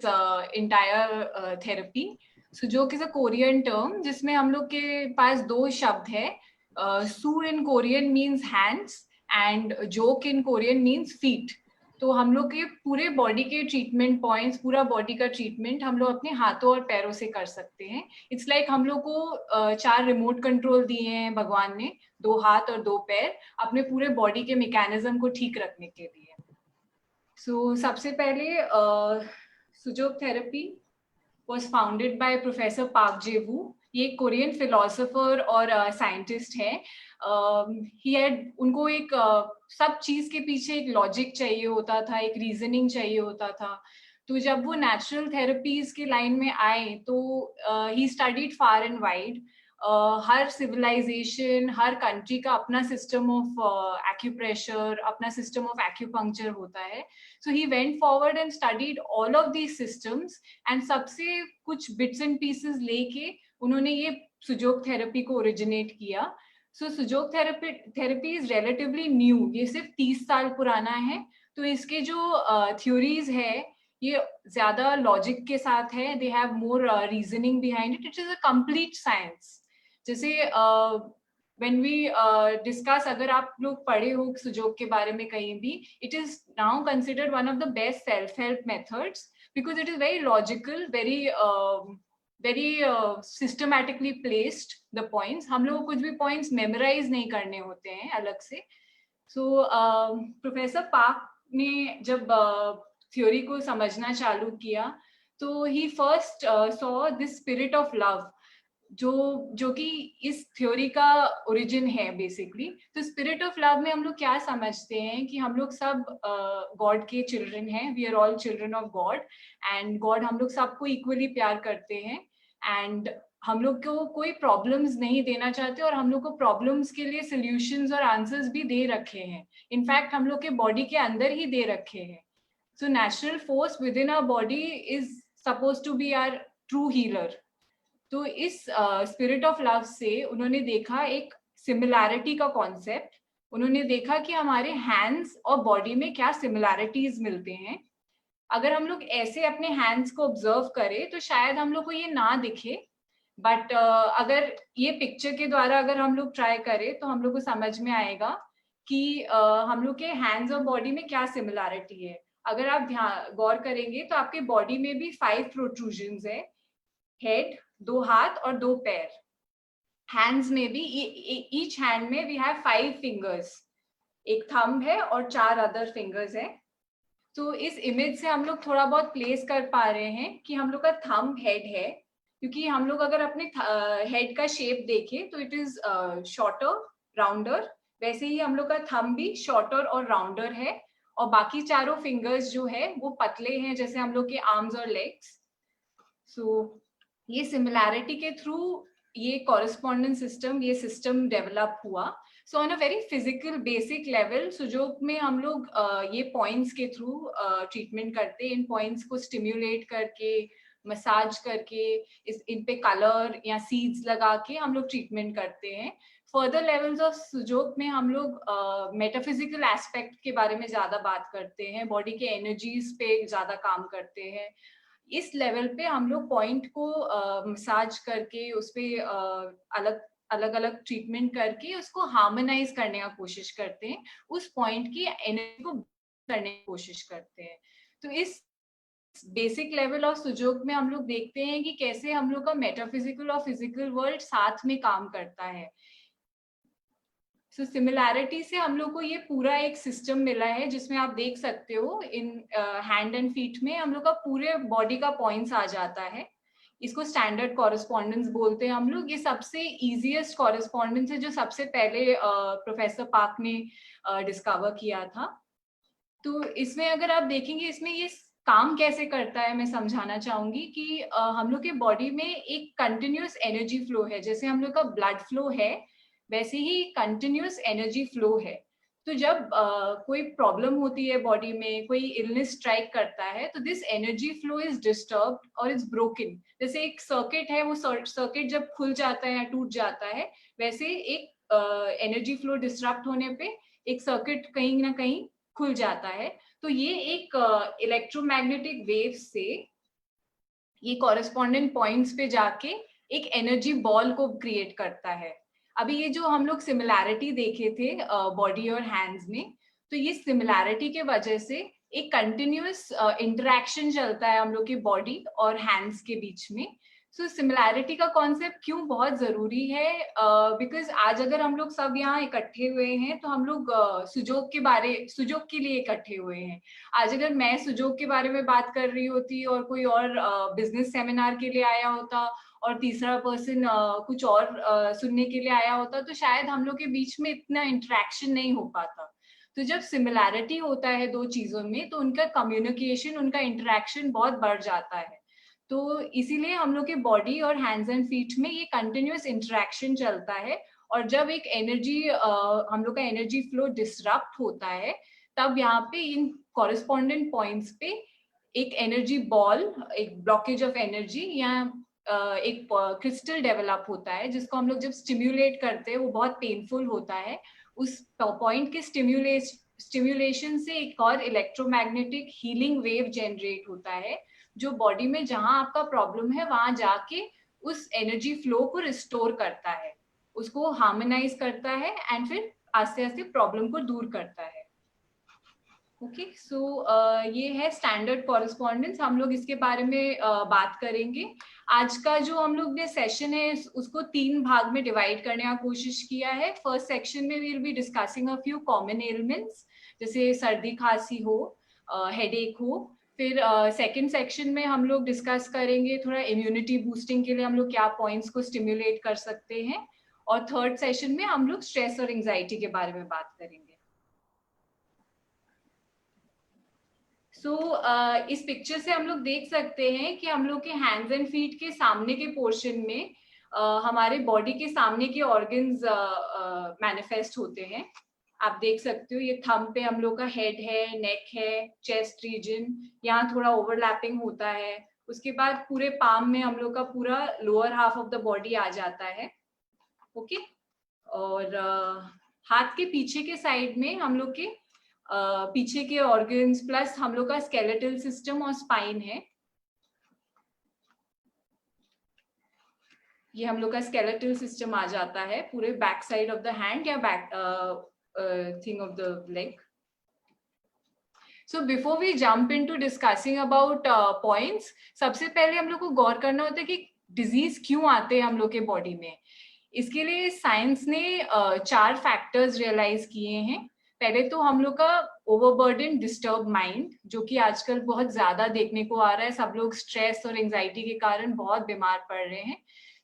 entire therapy. Sujok is a Korean term जिसमें हम लोग के पास दो शब्द है. Su in Korean means hands and jok in Korean means feet. तो हम लोग के पूरे बॉडी के ट्रीटमेंट पॉइंट्स, पूरा बॉडी का ट्रीटमेंट हम लोग अपने हाथों और पैरों से कर सकते हैं. इट्स लाइक हम लोग को 4 रिमोट कंट्रोल दिए हैं भगवान ने, 2 हाथ और 2 पैर, अपने पूरे बॉडी के मैकेनिज्म को ठीक रखने के लिए. सो सबसे पहले Sujok therapy was founded by Professor Park Jae-woo. ये कोरियन फिलोसोफर और साइंटिस्ट है. उनको एक सब चीज के पीछे एक लॉजिक चाहिए होता था, एक रीजनिंग चाहिए होता था. तो जब वो नेचुरल थेरेपीज के लाइन में आए तो ही स्टडीड फार एंड वाइड. हर सिविलाइजेशन, हर कंट्री का अपना सिस्टम ऑफ एक्यूप्रेशर, अपना सिस्टम ऑफ एक्यूपंक्चर होता है. So he went forward and studied all of these systems and सबसे कुछ bits and pieces लेके उन्होंने ये सुजोक थेरेपी को ओरिजिनेट किया. So Sujok therapy is relatively new. ये सिर्फ 30 साल पुराना है. तो इसके जो theories है ये ज्यादा लॉजिक के साथ है. They have more reasoning behind it. It is a complete science. जैसे when we discuss, अगर आप लोग पढ़े हो सुजोक के बारे में कहीं भी, it is now considered one of the best self-help methods because it is very logical, very systematically placed the points. हम लोग को कुछ भी points memorize नहीं करने होते हैं अलग से. So प्रोफेसर पार्क ने जब थ्योरी को समझना चालू किया तो he first saw this spirit of love, जो कि इस थ्योरी का ओरिजिन है बेसिकली. तो स्पिरिट ऑफ लव में हम लोग क्या समझते हैं कि हम लोग सब गॉड के चिल्ड्रन हैं. We are all children of god and god हम लोग सबको इक्वली प्यार करते हैं एंड हम लोग को कोई प्रॉब्लम्स नहीं देना चाहते और हम लोग को प्रॉब्लम्स के लिए सोल्यूशंस और आंसर्स भी दे रखे हैं. इनफैक्ट हम लोग के बॉडी के अंदर ही दे रखे हैं. So natural force within our body is suppose to be our true healer. तो इस स्पिरिट ऑफ लव से उन्होंने देखा एक सिमिलैरिटी का कॉन्सेप्ट. उन्होंने देखा कि हमारे हैंड्स और बॉडी में क्या सिमिलैरिटीज मिलते हैं. अगर हम लोग ऐसे अपने हैंड्स को ऑब्जर्व करें तो शायद हम लोग को ये ना दिखे, बट अगर ये पिक्चर के द्वारा अगर हम लोग ट्राई करें तो हम लोग को समझ में आएगा कि हम लोग के हैंड्स और बॉडी में क्या सिमिलैरिटी है. अगर आप ध्यान गौर करेंगे तो आपके बॉडी में भी 5 प्रोट्रूजन्स है. हेड, 2 हाथ और 2 पैर. हैंड्स में भी ईच हैंड में वी हैव 5 फिंगर्स. एक थंब है और 4 अदर फिंगर्स है. तो इस इमेज से हम लोग थोड़ा बहुत प्लेस कर पा रहे हैं कि हम लोग का थंब हेड है, क्योंकि हम लोग अगर अपने हेड का शेप देखें तो इट इज शॉर्टर, राउंडर. वैसे ही हम लोग का थंब भी शॉर्टर और राउंडर है और बाकी चारों फिंगर्स जो है वो पतले हैं, जैसे हम लोग के आर्म्स और लेग्स. सो ये सिमिलैरिटी के थ्रू ये कॉरेस्पॉन्डेंस सिस्टम, ये सिस्टम डेवलप हुआ. So on a very physical basic level Sujok में हम लोग ये पॉइंट्स के थ्रू ट्रीटमेंट करते हैं. इन पॉइंट्स को स्टिम्युलेट करके, मसाज करके, इन पे कलर या सीड्स लगा के हम लोग ट्रीटमेंट करते हैं. फर्दर लेवल्स ऑफ सुजोक में हम लोग मेटाफिजिकल एस्पेक्ट के बारे में ज्यादा बात करते हैं, बॉडी के एनर्जीज पे ज्यादा काम करते हैं. इस लेवल पे हम लोग पॉइंट को मसाज करके उस पे अलग अलग ट्रीटमेंट करके उसको हार्मोनाइज करने का कोशिश करते हैं, उस पॉइंट की एनर्जी को करने की कोशिश करते हैं. तो इस बेसिक लेवल ऑफ सुजोक में हम लोग देखते हैं कि कैसे हम लोग का मेटाफिजिकल और फिजिकल वर्ल्ड साथ में काम करता है. सो सिमिलैरिटी से हम लोग को ये पूरा एक सिस्टम मिला है जिसमें आप देख सकते हो इन हैंड एंड फीट में हम लोग का पूरे बॉडी का पॉइंट्स आ जाता है. इसको स्टैंडर्ड कॉरेस्पॉन्डेंस बोलते हैं हम लोग. ये सबसे इजीएस्ट कॉरेस्पॉन्डेंस है जो सबसे पहले प्रोफेसर पार्क ने डिस्कवर किया था. तो इसमें अगर आप देखेंगे इसमें ये काम कैसे करता है, मैं समझाना चाहूंगी कि हम लोग के बॉडी में एक कंटिन्यूअस एनर्जी फ्लो है. जैसे हम लोग का ब्लड फ्लो है वैसे ही कंटिन्यूअस एनर्जी फ्लो है. तो जब कोई प्रॉब्लम होती है बॉडी में, कोई इलनेस स्ट्राइक करता है, तो this energy flow is disturbed और इज ब्रोकन. जैसे एक सर्किट है, वो सर्किट जब खुल जाता है या टूट जाता है, वैसे एक एनर्जी फ्लो डिस्टर्ब होने पे एक सर्किट कहीं ना कहीं खुल जाता है. तो ये एक इलेक्ट्रोमैग्नेटिक वेव से ये कॉरेस्पॉन्डेंट पॉइंट्स पे जाके एक एनर्जी बॉल को क्रिएट करता है। अभी ये जो हम लोग सिमिलैरिटी देखे थे बॉडी और हैंड्स में, तो ये सिमिलैरिटी के वजह से एक कंटिन्यूअस इंटरेक्शन चलता है हम लोग की बॉडी और हैंड्स के बीच में। सो सिमिलैरिटी का कॉन्सेप्ट क्यों बहुत जरूरी है, बिकॉज आज अगर हम लोग सब यहाँ इकट्ठे हुए हैं तो हम लोग सुजोग के लिए इकट्ठे हुए हैं। आज अगर मैं सुजोग के बारे में बात कर रही होती और कोई और बिजनेस सेमिनार के लिए आया होता और तीसरा पर्सन कुछ और सुनने के लिए आया होता, तो शायद हम लोग के बीच में इतना इंटरेक्शन नहीं हो पाता। तो जब सिमिलैरिटी होता है दो चीजों में, तो उनका कम्युनिकेशन, उनका इंटरेक्शन बहुत बढ़ जाता है। तो इसीलिए हम लोग के बॉडी और हैंड्स एंड फीट में ये कंटिन्यूअस इंटरेक्शन चलता है। और जब एक एनर्जी हम लोग का एनर्जी फ्लो डिसरप्ट होता है, तब यहाँ पे इन कॉरेस्पॉन्डेंट पॉइंट्स पे एक एनर्जी बॉल, एक ब्लॉकेज ऑफ एनर्जी या एक क्रिस्टल डेवलप होता है, जिसको हम लोग जब स्टिम्युलेट करते हैं वो बहुत पेनफुल होता है। उस पॉइंट के स्टिम्युलेशन से एक और इलेक्ट्रोमैग्नेटिक हीलिंग वेव जनरेट होता है, जो बॉडी में जहां आपका प्रॉब्लम है वहां जाके उस एनर्जी फ्लो को रिस्टोर करता है, उसको हार्मोनाइज करता है एंड फिर आस्ते आस्ते प्रॉब्लम को दूर करता है। ओके, सो ये है स्टैंडर्ड कॉरेस्पॉन्डेंस। हम लोग इसके बारे में बात करेंगे। आज का जो हम लोग ने सेशन है उसको 3 भाग में डिवाइड करने का कोशिश किया है। फर्स्ट सेक्शन में we will be discussing a few common elements, जैसे सर्दी खांसी हो, हेडेक हो। फिर सेकंड सेक्शन में हम लोग डिस्कस करेंगे थोड़ा इम्यूनिटी बूस्टिंग के लिए हम लोग क्या पॉइंट्स को स्टिम्युलेट कर सकते हैं। और थर्ड सेशन में हम लोग स्ट्रेस और एंजाइटी के बारे में बात करेंगे। इस पिक्चर से हम लोग देख सकते हैं कि हम लोग के हैंड्स एंड फीट के सामने के पोर्शन में हमारे बॉडी के सामने के ऑर्गन्स मैनिफेस्ट होते हैं। आप देख सकते हो ये थंब पे हम लोग का हेड है, नेक है, चेस्ट रीजन, यहाँ थोड़ा ओवरलैपिंग होता है। उसके बाद पूरे पाम में हम लोग का पूरा lower half of the body आ जाता है। ओके, और हाथ के पीछे के साइड में हम लोग के पीछे के ऑर्गन्स प्लस हम लोग का स्केलेटल सिस्टम और स्पाइन है। ये हम लोग का स्केलेटल सिस्टम आ जाता है पूरे back side of the hand या back thing of the leg. So before we jump into discussing about points, सबसे पहले हम लोग को गौर करना होता है कि डिजीज क्यों आते हैं हम लोग के बॉडी में। इसके लिए साइंस ने 4 फैक्टर्स रियलाइज किए हैं। पहले तो हम लोग का ओवरबर्डन डिस्टर्ब माइंड, जो कि आजकल बहुत ज्यादा देखने को आ रहा है। सब लोग स्ट्रेस और एंजाइटी के कारण बहुत बीमार पड़ रहे हैं।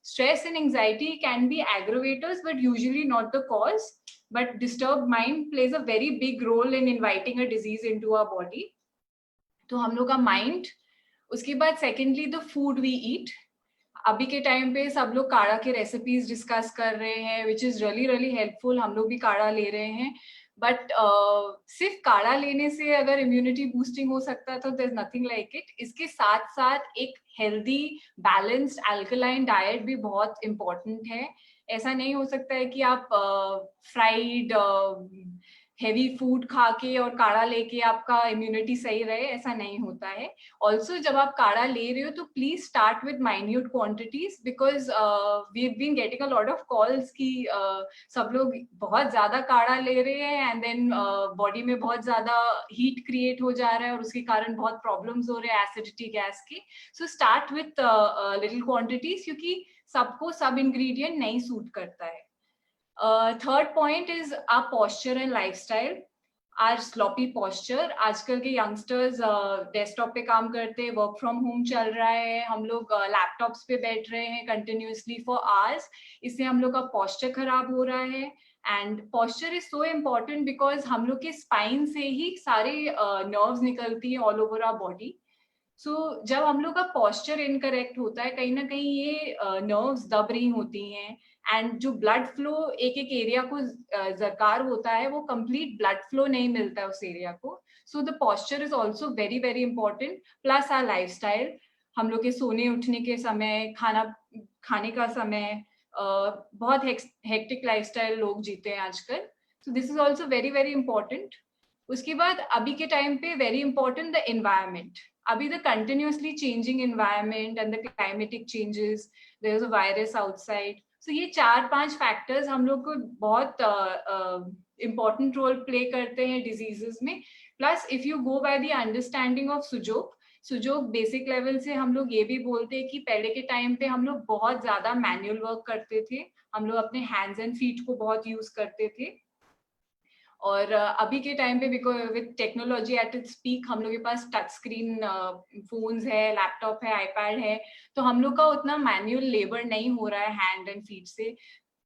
Stress and anxiety can be aggravators but usually not the cause, but disturbed mind plays a very big role in inviting a disease into our body. तो हम लोग का माइंड, उसके बाद secondly the food we eat. अभी के time पे सब लोग काढ़ा के रेसिपीज डिस्कस कर रहे हैं, which is really really helpful. हम लोग भी काढ़ा ले रहे हैं, बट सिर्फ काढ़ा लेने से अगर इम्यूनिटी बूस्टिंग हो सकता है तो there is nothing like it. इसके साथ साथ एक हेल्दी बैलेंस्ड अल्कलाइन डाइट भी बहुत इम्पोर्टेंट है। ऐसा नहीं हो सकता है कि आप फ्राइड हेवी फूड खा के और काढ़ा लेके आपका इम्यूनिटी सही रहे, ऐसा नहीं होता है। ऑल्सो जब आप काढ़ा ले रहे हो तो please start with minute quantities, because we have been getting a lot of calls कि सब लोग बहुत ज्यादा काढ़ा ले रहे हैं एंड देन बॉडी में बहुत ज्यादा हीट क्रिएट हो जा रहा है और उसके कारण बहुत प्रॉब्लम्स हो रहे हैं एसिडिटी गैस के। So start with little quantities, क्योंकि सबको सब इंग्रेडिएंट नहीं सूट करता है। Third point is our posture and lifestyle. आज स्लॉपी पोस्चर, आजकल के यंगस्टर्स डेस्कटॉप पे काम करते हैं, वर्क फ्रॉम होम चल रहा है, हम लोग लैपटॉप्स पे बैठ रहे हैं कंटिन्यूअसली फॉर आवर्स। इससे हम लोग का पोस्चर खराब हो रहा है। And posture is so important because हम लोग के स्पाइन से ही सारे नर्व्स निकलती है ऑल ओवर आवर बॉडी। सो जब हम लोग का पोस्चर इनकरेक्ट होता है, कहीं ना कहीं ये नर्व्स दब रही होती हैं एंड जो ब्लड फ्लो एक एक एरिया को दरकार होता है, वो कंप्लीट ब्लड फ्लो नहीं मिलता है उस एरिया को। So the posture is also very very important, plus our lifestyle. हम लोग के सोने उठने के समय, खाने का समय, बहुत हेक्टिक लाइफस्टाइल लोग जीते हैं आजकल। सो this is also very very important. उसके बाद अभी के टाइम पे वेरी इंपॉर्टेंट द एनवायरमेंट। अभी the continuously changing environment and the climatic changes, there's a virus outside. So ये 4-5 factors हम लोग को बहुत important role play करते हैं diseases में. Plus if you go by the understanding of Su Jok basic level से हम लोग ये भी बोलते हैं कि पहले के टाइम पे हम लोग बहुत ज्यादा मैनुअल वर्क करते थे, हम लोग अपने हैंड्स एंड फीट को बहुत यूज करते थे. और अभी के टाइम पे because with technology at its peak हम लोग के पास टच स्क्रीन फोन्स है, लैपटॉप है, आईपैड है, तो हम लोग का उतना मैनुअल लेबर नहीं हो रहा है हैंड एंड फीट से.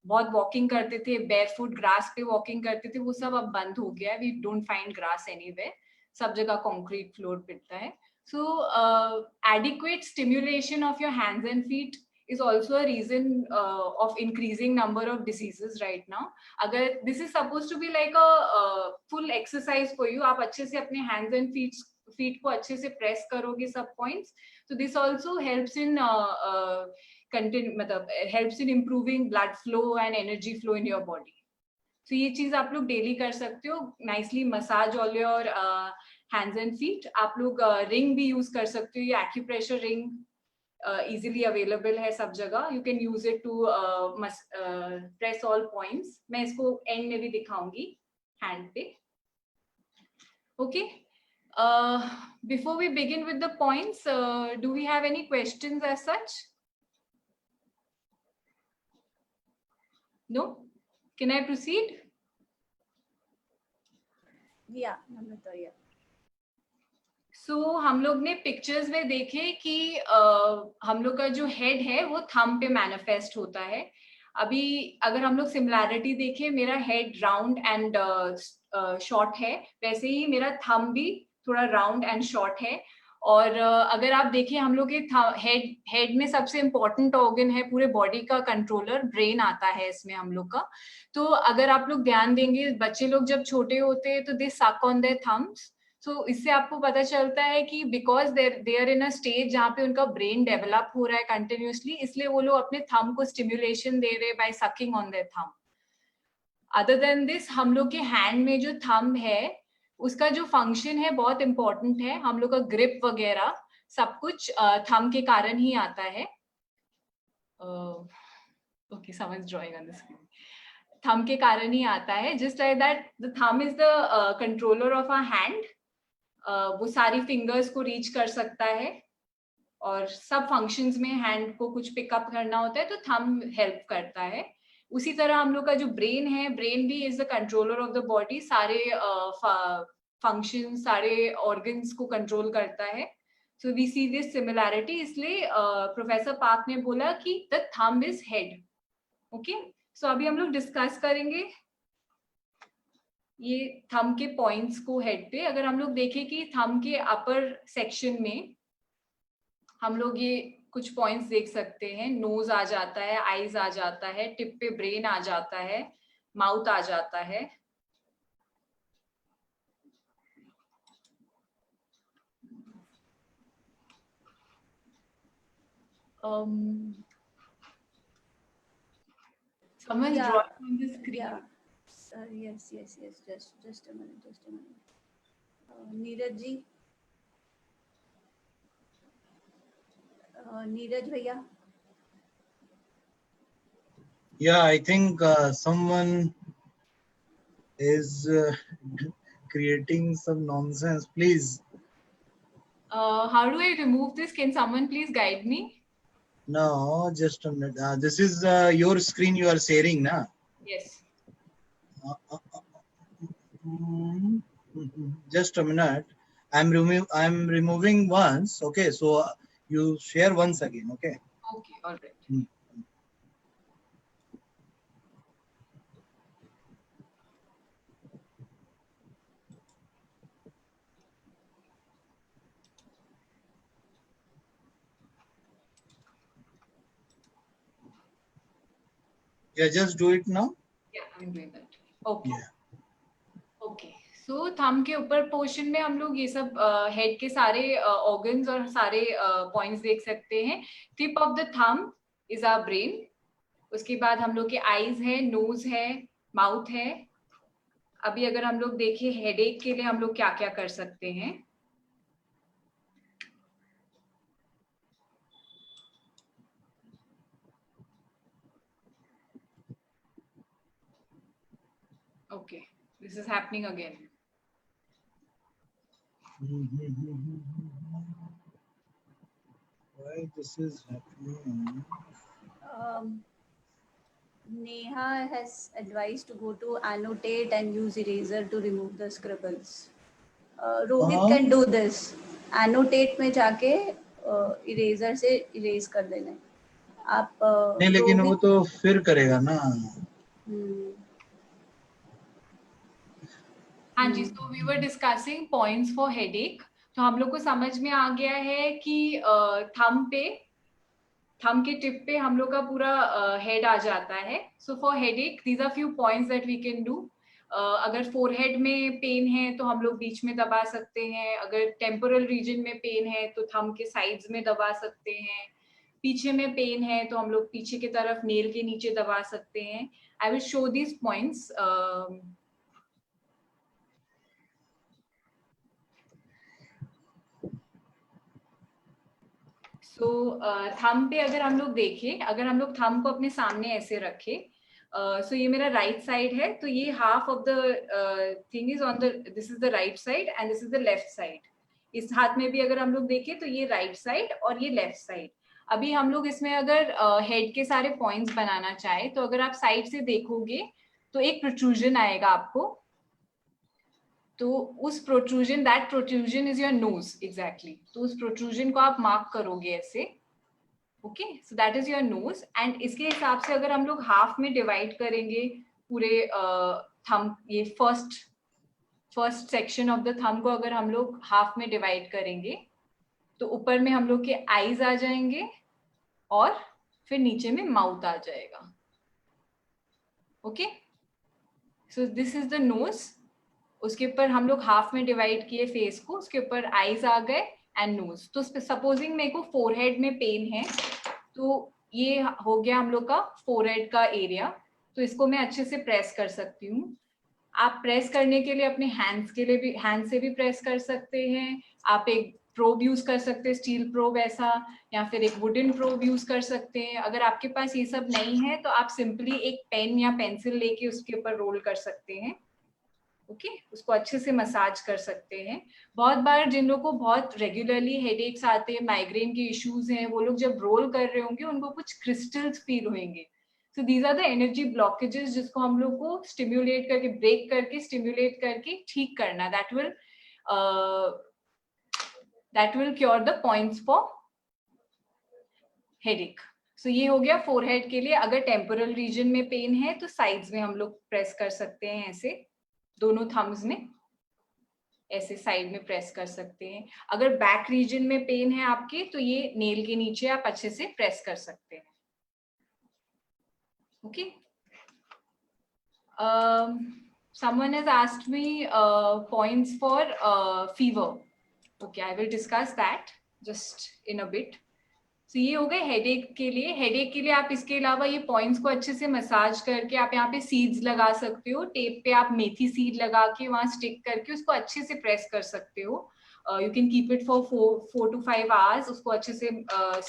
बहुत वॉकिंग करते थे, बेयरफुट ग्रास पे वॉकिंग करते थे, वो सब अब बंद हो गया है. We don't find grass anywhere, सब जगह कंक्रीट फ्लोर पिटता है. So adequate stimulation of your hands and feet is also a reason of increasing number of diseases right now. अगर this is supposed to be like a full exercise for you, आप अच्छे से अपने hands and feet को अच्छे से press करोगे सब points, so this also helps in मतलब helps in improving blood flow and energy flow in your body. So ये चीज आप लोग डेली कर सकते हो. Nicely massage all your hands and feet. आप लोग रिंग भी यूज कर सकते हो, ये एक्यूप्रेशर रिंग इजीली अवेलेबल है सब जगह. You can use it to press all points. मैं इसको एंड में भी दिखाऊंगी हैंड पे. Okay, before we begin with the points, do we have any questions as such? No? Can I proceed? Yeah, Namrata, yeah. So हम लोग ने pictures में देखे कि हम लोग का जो हेड है वो थंब पे मैनिफेस्ट होता है. अभी अगर हम लोग सिमिलैरिटी देखें, मेरा हेड राउंड एंड शॉर्ट है, वैसे ही मेरा थंब भी थोड़ा राउंड एंड शॉर्ट है. और अगर आप देखें हम लोग के हेड में सबसे इम्पोर्टेंट ऑर्गन है पूरे बॉडी का कंट्रोलर, ब्रेन आता है इसमें हम लोग का. तो अगर आप लोग ध्यान देंगे, बच्चे लोग जब छोटे होते हैं तो दे सक ऑन देयर थम्स. सो इससे आपको पता चलता है कि because they are in a stage जहाँ पे उनका ब्रेन डेवलप हो रहा है कंटिन्यूसली, इसलिए वो लोग अपने थंब को स्टिम्युलेशन दे रहे हैं by sucking on their thumb. Other than this, हम लोग के हैंड में जो थंब है उसका जो फंक्शन है बहुत इंपॉर्टेंट है. हम लोग का ग्रिप वगैरह सब कुछ थंब के कारण ही आता है. ओके, समझ drawing on the screen. Thumb के कारण ही आता है. Just like that the thumb is the controller of a hand. वो सारी फिंगर्स को रीच कर सकता है और सब फंक्शंस में हैंड को कुछ पिकअप करना होता है तो थंब हेल्प करता है. उसी तरह हम लोग का जो ब्रेन है, ब्रेन भी is the controller of the body. सारे फंक्शन, सारे ऑर्गन्स को कंट्रोल करता है. So we see this similarity. इसलिए प्रोफेसर पार्क ने बोला कि the thumb is head. Okay, so अभी हम लोग डिस्कस करेंगे ये थंब के पॉइंट्स को हेड पे. अगर हम लोग देखें कि थंब के अपर सेक्शन में हम लोग ये कुछ पॉइंट्स देख सकते हैं. नोज आ जाता है, आईज आ जाता है, टिप पे ब्रेन आ जाता है, माउथ आ जाता है. समझ drawing on the screen. Yes. Just a minute. Neeraj ji, Neeraj भैया. Yeah, I think someone is creating some nonsense. Please. How do I remove this? Can someone please guide me? No, just a minute. This is your screen you are sharing, na? Yes. Just a minute. I'm removing once. Okay, so you share once again. Okay. Okay. All right. Yeah, just do it now. Yeah, I'm doing that. Okay. Yeah. Okay, so thumb के ऊपर portion में हम लोग ये सब head के सारे organs और सारे पॉइंट्स देख सकते हैं. Tip of the thumb is our brain. उसके बाद हम लोग के आईज है, नोज है, माउथ है. अभी अगर हम लोग देखें हेडेक के लिए हम लोग क्या क्या कर सकते हैं. Okay, this is happening again. Why this is happening? Neha has advised to go to annotate and use eraser to remove the scribbles. Rohit can do this. Annotate में जाके eraser से erase कर देना है. आप नहीं, लेकिन वो तो फिर करेगा ना. हाँ जी, so we were discussing points for headache. तो हम लोग को समझ में आ गया है कि थंब के टिप पे हम लोग का पूरा हेड आ जाता है. So for headache these are few points that we can do. अगर फोरहेड में पेन है तो हम लोग बीच में दबा सकते हैं. अगर टेम्पोरल रीजन में पेन है तो थंब के साइड्स में दबा सकते हैं. पीछे में पेन है तो हम लोग पीछे की तरफ नेल के नीचे दबा सकते हैं. I will show these points. So thumb पे अगर हम लोग देखें, अगर हम लोग थंब को अपने सामने ऐसे रखें, सो ये मेरा राइट साइड है, तो ये half of the thing is on the, this is the right side and this is the left side. इस हाथ में भी अगर हम लोग देखें तो ये राइट साइड और ये लेफ्ट साइड. अभी हम लोग इसमें अगर हेड के सारे पॉइंट्स बनाना चाहे तो अगर आप साइड से देखोगे तो एक प्रोट्रूजन आएगा आपको. तो उस protrusion, that protrusion is your nose exactly. तो उस प्रोट्रूजन को आप मार्क करोगे ऐसे. Okay, so that is your nose. And इसके हिसाब से अगर हम लोग हाफ में डिवाइड करेंगे पूरे थंब, ये first section of the thumb को अगर हम लोग हाफ में डिवाइड करेंगे तो ऊपर में हम लोग के आईज आ जाएंगे और फिर नीचे में माउथ आ जाएगा. Okay, so this is the nose. उसके ऊपर हम लोग हाफ में डिवाइड किए फेस को, उसके ऊपर आईज आ गए एंड नोज. तो सपोजिंग मेरे को फोरहेड में पेन है तो ये हो गया हम लोग का फोरहेड का एरिया. तो इसको मैं अच्छे से प्रेस कर सकती हूँ. आप प्रेस करने के लिए अपने हैंड्स के लिए भी, हैंड से भी प्रेस कर सकते हैं. आप एक प्रोब यूज कर सकते हैं, स्टील प्रोब ऐसा, या फिर एक वुडन प्रोब यूज कर सकते हैं. अगर आपके पास ये सब नहीं है तो आप सिंपली एक पेन या पेंसिल लेके उसके ऊपर रोल कर सकते हैं. ओके, उसको अच्छे से मसाज कर सकते हैं. बहुत बार जिन लोगों को बहुत रेगुलरली हेडेक्स आते हैं, माइग्रेन के इश्यूज हैं, वो लोग जब रोल कर रहे होंगे उनको कुछ क्रिस्टल्स फील होंगे. So these are the energy blockages जिसको हम लोग को स्टिम्युलेट करके, ब्रेक करके, स्टिम्युलेट करके ठीक करना. That will cure the points for headache. So ये हो गया फोरहेड के लिए. अगर टेम्पोरल रीजन में पेन है तो साइड्स में हम लोग प्रेस कर सकते हैं ऐसे, दोनों थम्स में ऐसे साइड में प्रेस कर सकते हैं. अगर बैक रीजन में पेन है आपके तो ये नेल के नीचे आप अच्छे से प्रेस कर सकते हैं. Okay, someone has asked me points for fever. Okay, I will discuss that just in a bit. So ये हो गए हेडेक के लिए. हेडेक के लिए आप इसके अलावा ये पॉइंट्स को अच्छे से मसाज करके आप यहाँ पे सीड्स लगा सकते हो. टेप पे आप मेथी सीड लगा के वहां स्टिक करके उसको अच्छे से प्रेस कर सकते हो. You can keep it for 4 to 5 hours. उसको अच्छे से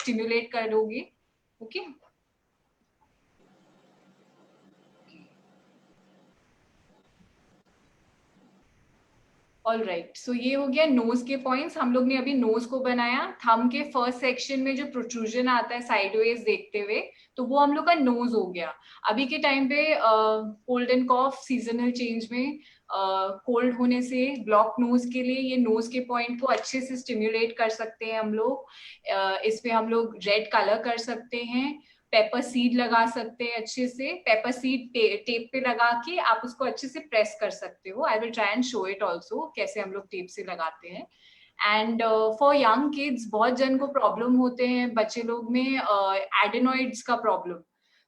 स्टिम्युलेट करोगे. Okay, all right. सो ये हो गया नोज के पॉइंट्स. हम लोग ने अभी नोज को बनाया. थंब के फर्स्ट सेक्शन में जो प्रोट्रूजन आता है साइडवेज देखते हुए, तो वो हम लोग का नोज हो गया. अभी के टाइम पे cold and cough, seasonal change में कोल्ड होने से ब्लॉक नोज के लिए ये नोज के पॉइंट को अच्छे से स्टिम्युलेट कर सकते हैं हम लोग. इस पे हम लोग रेड कलर कर सकते हैं. पेपर सीड लगा सकते हैं अच्छे से. पेपर सीड टेप पे लगा के आप उसको अच्छे से प्रेस कर सकते हो. I will try and show it also कैसे हम लोग टेप से लगाते हैं. एंड फॉर यंग किड्स बहुत जन को प्रॉब्लम होते हैं बच्चे लोग में एडेनॉइड्स का प्रॉब्लम.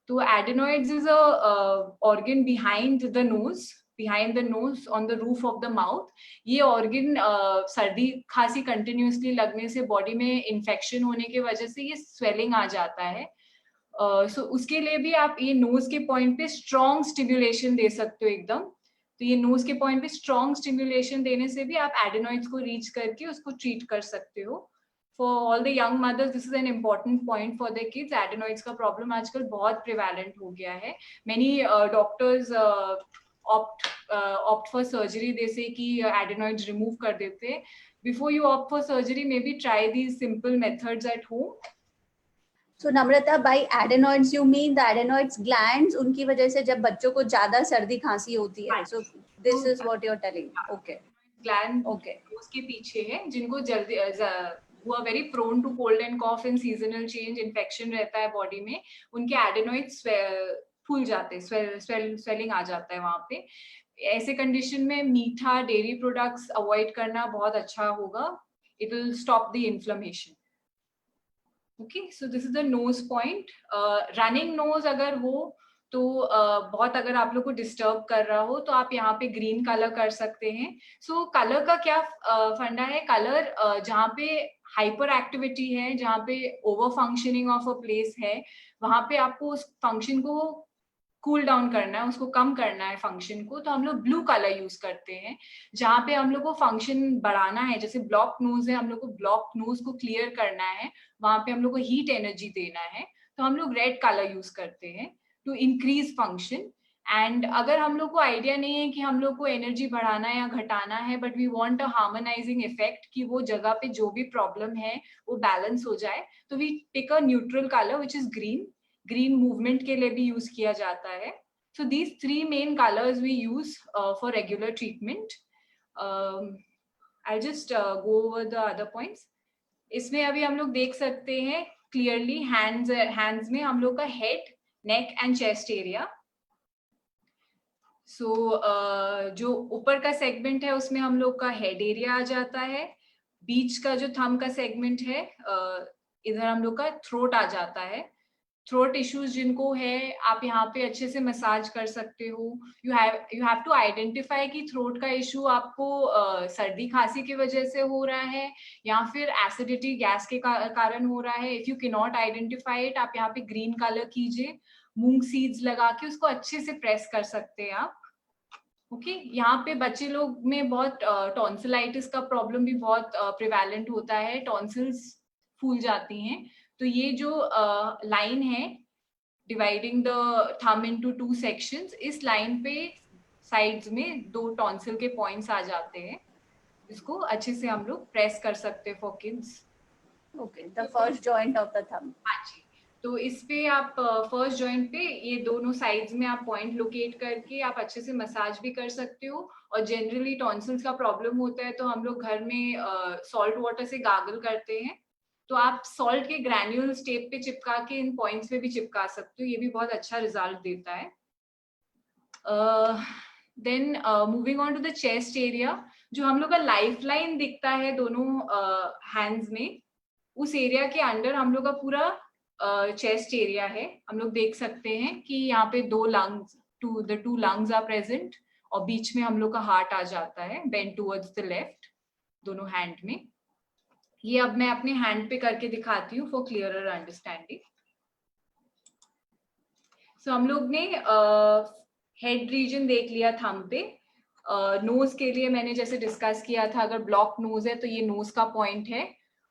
तो adenoids is a organ behind the nose on the roof of the mouth. ये ऑर्गन सर्दी खांसी कंटिन्यूसली लगने से, बॉडी में इन्फेक्शन होने की वजह से ये स्वेलिंग आ जाता है. सो उसके लिए भी आप ये नोज के पॉइंट पे स्ट्रॉन्ग स्टिम्युलेशन दे सकते हो एकदम. तो ये नोज के पॉइंट पे स्ट्रॉन्ग स्टिम्युलेशन देने से भी आप एडेनॉइड्स को रीच करके उसको ट्रीट कर सकते हो. For all the young mothers this is an important point for the kids. Adenoids का प्रॉब्लम आजकल बहुत प्रिवेलेंट हो गया है. Many doctors opt for surgery, they say कि adenoids remove कर देते हैं. Before you opt for surgery, maybe try these simple methods at home. So Namrata, by adenoids you mean the adenoids glands, उनकी वजह से जब बच्चों को ज्यादा सर्दी खांसी होती है. So this is what you're telling. Okay. Gland Okay. उसके पीछे है, जिनको जल्दी who are very prone to cold and cough and seasonal change, infection रहता है body में, उनके adenoids फूल जाते हैं, swelling आ जाता है वहाँ पे. ऐसे कंडीशन में मीठा डेयरी प्रोडक्ट्स अवॉइड करना बहुत अच्छा होगा. It will stop the inflammation. Okay, so this is the nose point. Running nose अगर हो तो बहुत, अगर आप लोग को डिस्टर्ब कर रहा हो तो आप यहाँ पे ग्रीन कलर कर सकते हैं. सो कलर का क्या फंडा है, कलर जहाँ पे हाइपर एक्टिविटी है, जहाँ पे over functioning of a place है, वहां पे आपको उस फंक्शन को कूल डाउन करना है, उसको कम करना है फंक्शन को, तो हम लोग ब्लू कलर यूज करते हैं. जहाँ पे हम लोग को फंक्शन बढ़ाना है, जैसे ब्लॉक नोज है, हम लोग को ब्लॉक नोज को क्लियर करना है, वहां पे हम लोग को हीट एनर्जी देना है, तो हम लोग रेड कलर यूज करते हैं टू इंक्रीज फंक्शन. एंड अगर हम लोग को आइडिया नहीं है कि हम लोग को एनर्जी बढ़ाना है या घटाना है, but we want a harmonising effect कि वो जगह पे जो भी प्रॉब्लम है वो बैलेंस हो जाए, तो we pick a neutral colour which is green. Green movement के लिए भी यूज किया जाता है. So these 3 main colours we use for regular treatment. I just go over the other points. इसमें अभी हम लोग देख सकते हैं क्लियरली हैंड्स में हम लोग का head, neck and chest area. So जो ऊपर का सेगमेंट है उसमें हम लोग का हेड एरिया आ जाता है. बीच का जो थंब का सेगमेंट है, इधर हम लोग का थ्रोट आ जाता है. थ्रोट इश्यूज जिनको है, आप यहाँ पे अच्छे से मसाज कर सकते हो. यू हैव टू आइडेंटिफाई कि थ्रोट का इशू आपको सर्दी खांसी की वजह से हो रहा है या फिर एसिडिटी गैस के कारण हो रहा है. If you can not identify it, आप यहाँ पे ग्रीन कलर कीजिए, मूंग सीड्स लगा के उसको अच्छे से प्रेस कर सकते हैं आप. ओके, यहाँ पे बच्चे लोग में बहुत टॉन्सिलाइटिस का प्रॉब्लम भी बहुत प्रिवेलेंट होता है, टॉन्सिल्स फूल जाती हैं. तो ये जो लाइन है dividing the thumb into 2 sections, इस लाइन पे साइड्स में 2 टॉन्सिल के पॉइंट्स आ जाते हैं. इसको अच्छे से हम लोग प्रेस कर सकते हैं for kids. Okay, the first joint of the thumb. हाँ जी, तो इस पे आप फर्स्ट जॉइंट पे ये दोनों साइड्स में आप पॉइंट लोकेट करके आप अच्छे से मसाज भी कर सकते हो. और जनरली टॉन्सिल्स का प्रॉब्लम होता है तो हम लोग घर में सॉल्ट वाटर से गार्गल करते हैं, तो आप सॉल्ट के ग्रैन्यूल्स टेप पे चिपका के इन पॉइंट्स पे भी चिपका सकते हो. ये भी बहुत अच्छा रिजल्ट देता है. Then moving on to the chest area, जो हम लोग का लाइफ लाइन दिखता है दोनों हैंड्स में, उस एरिया के अंडर हम लोग का पूरा चेस्ट एरिया है. हम लोग देख सकते हैं कि यहाँ पे 2 lungs, the 2 lungs are present, और बीच में हम लोग का हार्ट आ जाता है बेंड टुवर्ड्स द लेफ्ट दोनों हैंड में. ये अब मैं अपने हैंड पे करके दिखाती हूँ फॉर क्लियरर अंडरस्टैंडिंग. सो हम लोग ने हेड रीजन देख लिया थंब पे. नोज के लिए मैंने जैसे डिस्कस किया था, अगर ब्लॉक नोज है तो ये नोज का पॉइंट है,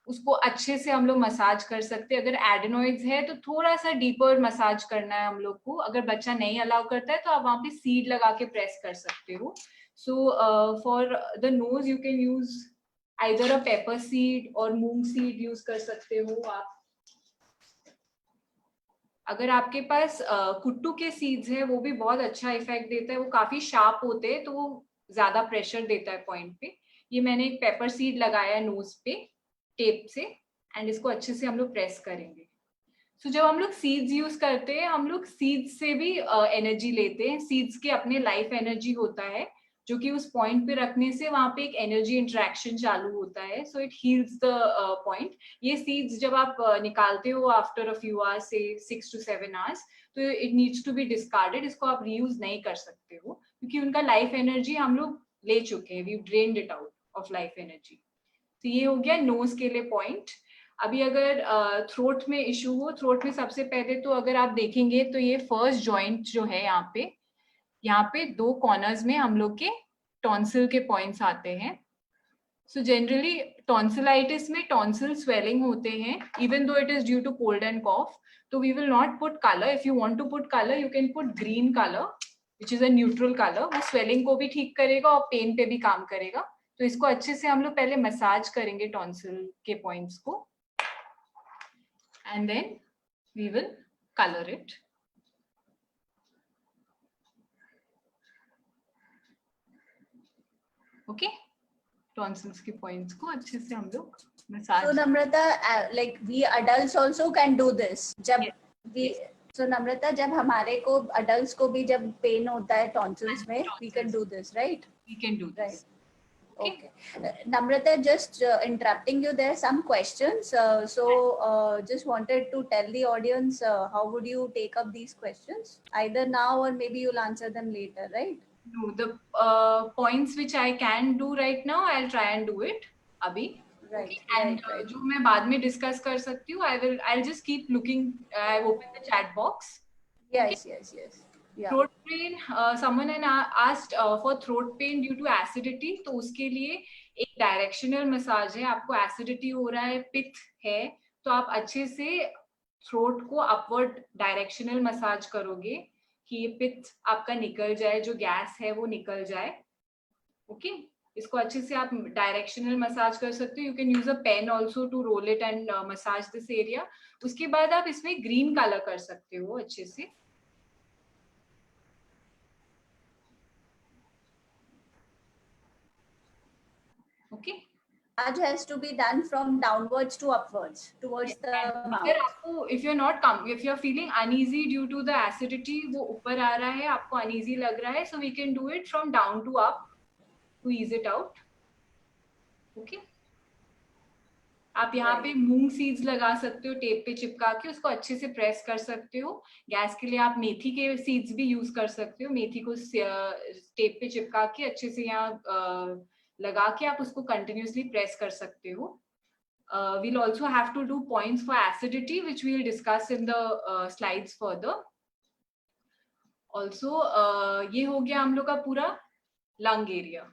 उसको अच्छे से हम लोग मसाज कर सकते हैं. अगर एडेनॉइड्स है तो थोड़ा सा डीपर मसाज करना है हम लोग को. अगर बच्चा नहीं अलाउ करता है तो आप वहाँ पे सीड लगा के प्रेस कर सकते हो. So for the nose you can use either a paper seed और मूंग सीड यूज कर सकते हो आप. अगर आपके पास कुट्टू के सीड्स है, वो भी बहुत अच्छा इफेक्ट देता है. वो काफी शार्प होते हैं तो वो ज्यादा प्रेशर देता है पॉइंट पे. ये मैंने एक पेपर सीड लगाया है नोज पे टेप से, एंड इसको अच्छे से हम लोग प्रेस करेंगे. सो जब हम लोग सीड्स यूज करते हैं, हम लोग सीड्स से भी एनर्जी लेते हैं. सीड्स के अपने लाइफ एनर्जी होता है, जो कि उस पॉइंट पे रखने से वहां पे एक एनर्जी इंटरेक्शन चालू होता है. So it heels the point. ये सीड्स जब आप निकालते हो आफ्टर अ फ्यू आवर्स, से 6 to 7 आवर्स, तो it needs to be discarded. इसको आप रीयूज नहीं कर सकते हो क्योंकि उनका लाइफ एनर्जी हम लोग ले चुके हैं. We drained it out of life energy. तो ये हो गया नोज के लिए पॉइंट. अभी अगर थ्रोट में इशू हो, थ्रोट में सबसे पहले तो अगर आप देखेंगे तो ये फर्स्ट जॉइंट जो है यहाँ पे 2 कॉर्नर्स में हम लोग के टॉन्सिल के पॉइंट्स आते हैं. सो जनरली टॉन्सिलाइटिस में टॉन्सिल स्वेलिंग होते हैं, even though it is due to cold and cough. तो we will not put colour. If you want to put colour, you can put green colour. Which is a neutral colour, वो swelling को भी ठीक करेगा और pen पे भी काम करेगा। तो इसको अच्छे से हम लोग पहले मसाज करेंगे टॉन्सिल के पॉइंट्स को, and then we will colour it. Okay, tonsils के पॉइंट्स को अच्छे से हम लोग massage. So Namrata, like we adults also can do this. जब Yes. we so Namrata, जब हमारे को adults को भी जब pain होता है tonsils में, we can do this, right? We can do this. Right. Okay. Namrata, just interrupting you, there are some questions. Just wanted to tell the audience how would you take up these questions? Either now or maybe you'll answer them later, right? No, the points which I can do right now, I'll try and do it अभी. Right. Okay. And Right. जो मैं बाद में discuss कर सकती हूँ, I'll just keep looking. I've opened the chat box. Yes. Yes. Yes. Yeah. Throat pain, someone had asked for throat pain due to acidity, तो उसके लिए एक डायरेक्शनल मसाज है। आपको एसिडिटी हो रहा है, पित्त है, तो आप अच्छे से थ्रोट को अपवर्ड डायरेक्शनल मसाज करोगे कि ये पित्त आपका निकल जाए, जो गैस है वो निकल जाए। ओके, इसको अच्छे से आप डायरेक्शनल मसाज कर सकते हो। You can use a pen also to roll it and massage this area. उसके बाद आप इसमें ग्रीन कलर कर सकते हो अच्छे से। Okay. Massage has to be done from downwards to upwards towards the mouth. if you're feeling uneasy due to the acidity, वो ऊपर आ रहा है, आपको uneasy लग रहा है, so we can do it from down to up to ease it out. Okay. आप यहाँ पे मूंग सीड्स लगा सकते हो, टेप पे चिपका के उसको अच्छे से प्रेस कर सकते हो। गैस के लिए आप मेथी के सीड्स भी यूज कर सकते हो। मेथी को टेप पे चिपका के अच्छे से यहाँ लगा के आप उसको कंटिन्यूसली प्रेस कर सकते हो। we'll also have to do points for acidity, which we'll discuss in the slides further. Also, ये हो गया हम लोग का पूरा लंग एरिया।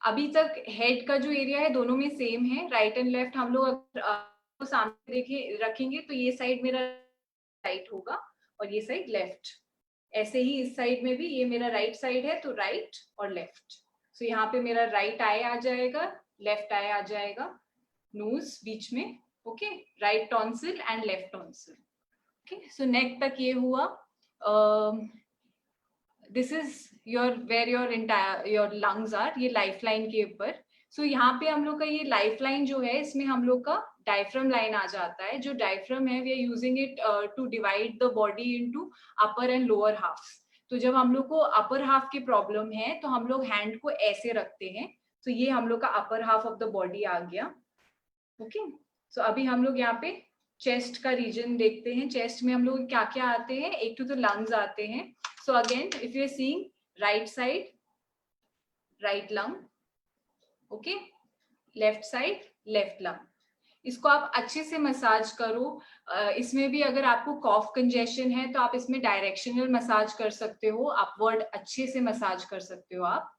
अभी तक हेड का जो एरिया है दोनों में सेम है, राइट एंड लेफ्ट। हम लोग अगर सामने रखेंगे तो ये साइड मेरा राइट होगा और ये साइड लेफ्ट। ऐसे ही इस साइड में भी ये मेरा राइट साइड है, तो राइट और लेफ्ट। सो यहाँ पे मेरा राइट आई आ जाएगा, लेफ्ट आई आ जाएगा, नोज बीच में। Okay, right tonsil and left tonsil. Okay, so neck तक ये हुआ। This is where your lungs are, ये लाइफ लाइन के ऊपर। सो यहाँ पे हम लोग का ये लाइफ लाइन जो है, इसमें हम लोग का डायफ्राम लाइन आ जाता है। जो डायफ्राम है, we are using it to divide the body into upper and lower half. तो जब हम लोग को अपर हाफ की प्रॉब्लम है तो हम लोग हैंड को ऐसे रखते हैं। तो ये हम लोग का upper half of the body आ गया। ओके, सो अभी हम लोग यहाँ पे चेस्ट का रीजन देखते हैं। चेस्ट में हम लोग क्या क्या आते हैं, एक तो लंग्स आते हैं। So again if you are seeing right side, right lung, okay, left side, left lung. इसको आप अच्छे से मसाज करो। इसमें भी अगर आपको कॉफ कंजेशन है तो आप इसमें डायरेक्शनल मसाज कर सकते हो, अपवर्ड अच्छे से मसाज कर सकते हो आप।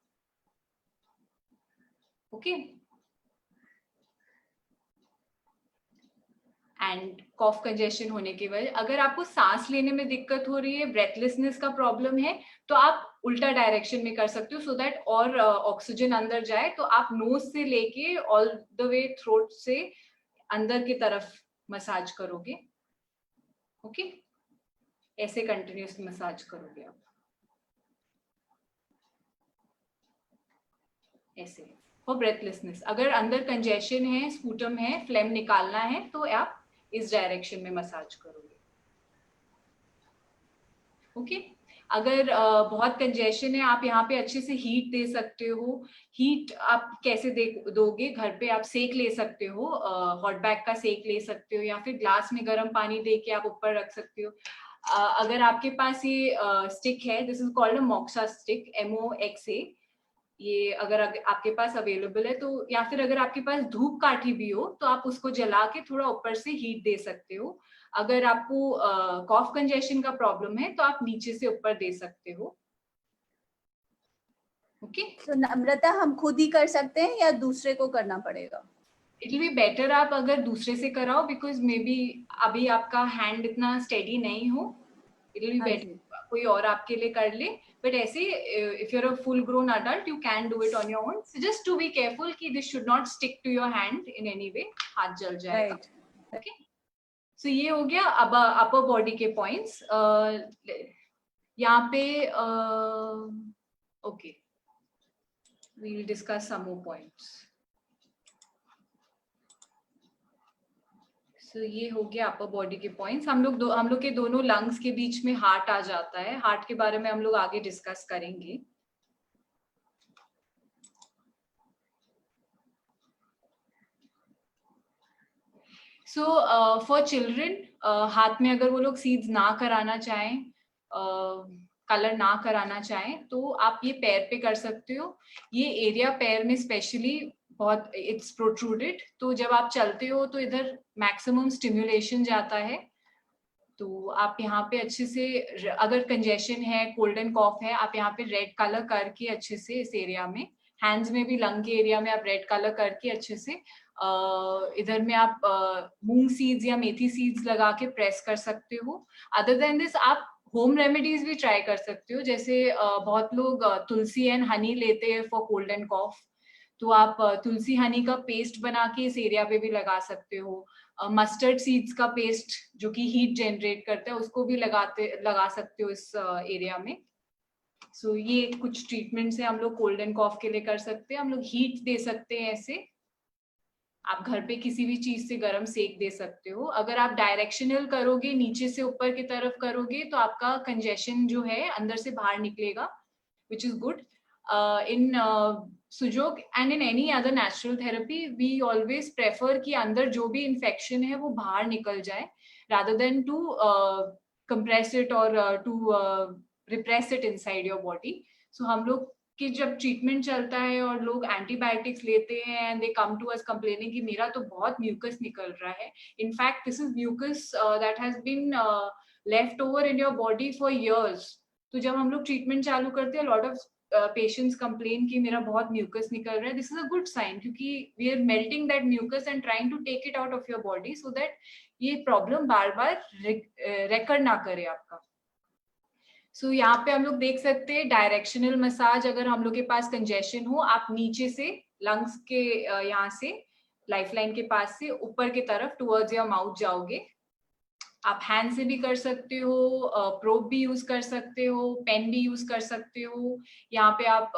ओके, एंड कॉफ कंजेशन होने की वजह, अगर आपको सांस लेने में दिक्कत हो रही है, ब्रेथलेसनेस का प्रॉब्लम है, तो आप उल्टा डायरेक्शन में कर सकते हो, सो दैट और ऑक्सीजन अंदर जाए। तो आप नोज से लेके ऑल द वे थ्रोट से अंदर की तरफ मसाज करोगे। ओके, ऐसे कंटिन्यूस मसाज करोगे आप ऐसे फॉर ब्रेथलेसनेस। अगर अंदर कंजेशन है, स्पूटम है, फ्लेम निकालना है, तो आप इस डायरेक्शन में मसाज करोगे। ओके, अगर बहुत कंजेशन है, आप यहाँ पे अच्छे से हीट दे सकते हो। हीट आप कैसे दोगे, घर पे आप सेक ले सकते हो, हॉट बैग का सेक ले सकते हो, या फिर ग्लास में गर्म पानी दे के आप ऊपर रख सकते हो। अगर आपके पास ये स्टिक है, this is called a moxa stick, MOXA, ये अगर आपके पास अवेलेबल है तो, या फिर अगर आपके पास धूप काठी भी हो तो आप उसको जला के थोड़ा ऊपर से हीट दे सकते हो। अगर आपको कॉफ कंजेशन का प्रॉब्लम है तो आप नीचे से ऊपर दे सकते हो। ओके, तो नम्रता हम खुद ही कर सकते हैं या दूसरे को करना पड़ेगा? इट विल बी बेटर आप अगर दूसरे से कराओ, बिकॉज मे बी अभी आपका हैंड इतना स्टेडी नहीं हो, इट विल बी बेटर कोई और आपके लिए कर ले, बट ऐसे if you are a full grown adult you can do it on your own. So just to be careful कि this should not stick to your hand in any way, हाथ जल जाएगा. ओके, सो ये हो गया अब upper body के points. यहाँ पे okay, we will discuss some more points. So, ये हो गया अपर बॉडी के पॉइंट्स. हम लोग के दोनों लंग्स के बीच में हार्ट आ जाता है. हार्ट के बारे में हम लोग आगे डिस्कस करेंगे. सो फॉर चिल्ड्रन, हाथ में अगर वो लोग सीड्स ना कराना चाहें, कलर ना कराना चाहें, तो आप ये पैर पे कर सकते हो. ये एरिया पैर में स्पेशली बहुत इट्स प्रोट्रूडेड, तो जब आप चलते हो तो इधर मैक्सिमम स्टिम्युलेशन जाता है. तो आप यहाँ पे अच्छे से, अगर कंजेशन है, कोल्ड एंड कॉफ है, आप यहाँ पे रेड कलर करके अच्छे से इस एरिया में, हैंड्स में भी लंग के एरिया में आप रेड कलर करके अच्छे से इधर में आप मूंग सीड्स या मेथी सीड्स लगा के प्रेस कर सकते हो. अदर देन दिस आप होम रेमेडीज भी ट्राई कर सकते हो. जैसे बहुत लोग तुलसी एंड हनी लेते हैं फॉर कोल्ड एंड कॉफ, तो आप तुलसी हनी का पेस्ट बना के इस एरिया पे भी लगा सकते हो. मस्टर्ड सीड्स का पेस्ट जो कि हीट जनरेट करता है, उसको भी लगा सकते हो इस एरिया में. सो ये कुछ ट्रीटमेंट्स है हम लोग कोल्ड एंड कॉफ के लिए कर सकते हैं. हम लोग हीट दे सकते हैं ऐसे, आप घर पे किसी भी चीज से गर्म सेक दे सकते हो. अगर आप डायरेक्शनल करोगे, नीचे से ऊपर की तरफ करोगे, तो आपका कंजेशन जो है अंदर से बाहर निकलेगा, which is good. In Su Jok and in any other natural therapy we always prefer कि अंदर जो भी इन्फेक्शन है वो बाहर निकल जाए, rather than to compress it और to repress it inside your body. So हम लोग कि जब ट्रीटमेंट चलता है और लोग एंटीबायोटिक्स लेते हैं and they come to us complaining कि मेरा तो बहुत म्यूकस निकल रहा है. In fact this is mucus that has been left over in your body for years. तो जब हम लोग ट्रीटमेंट चालू करते हैं, लॉट ऑफ पेशेंट्स कंप्लेन कि मेरा बहुत म्यूकस निकल रहा है. This is a good sign, क्योंकि we are melting that mucus and trying to take it out of your body so that ये प्रॉब्लम बार बार रेकर ना करे आपका. सो यहाँ पे हम लोग देख सकते हैं डायरेक्शनल मसाज. अगर हम लोग के पास कंजेशन हो, आप नीचे से लंग्स के यहाँ से लाइफलाइन के पास से ऊपर की तरफ टुवर्ड्स योर माउथ जाओगे. आप हैंड से भी कर सकते हो, प्रोब भी यूज कर सकते हो, पेन भी यूज कर सकते हो. यहाँ पे आप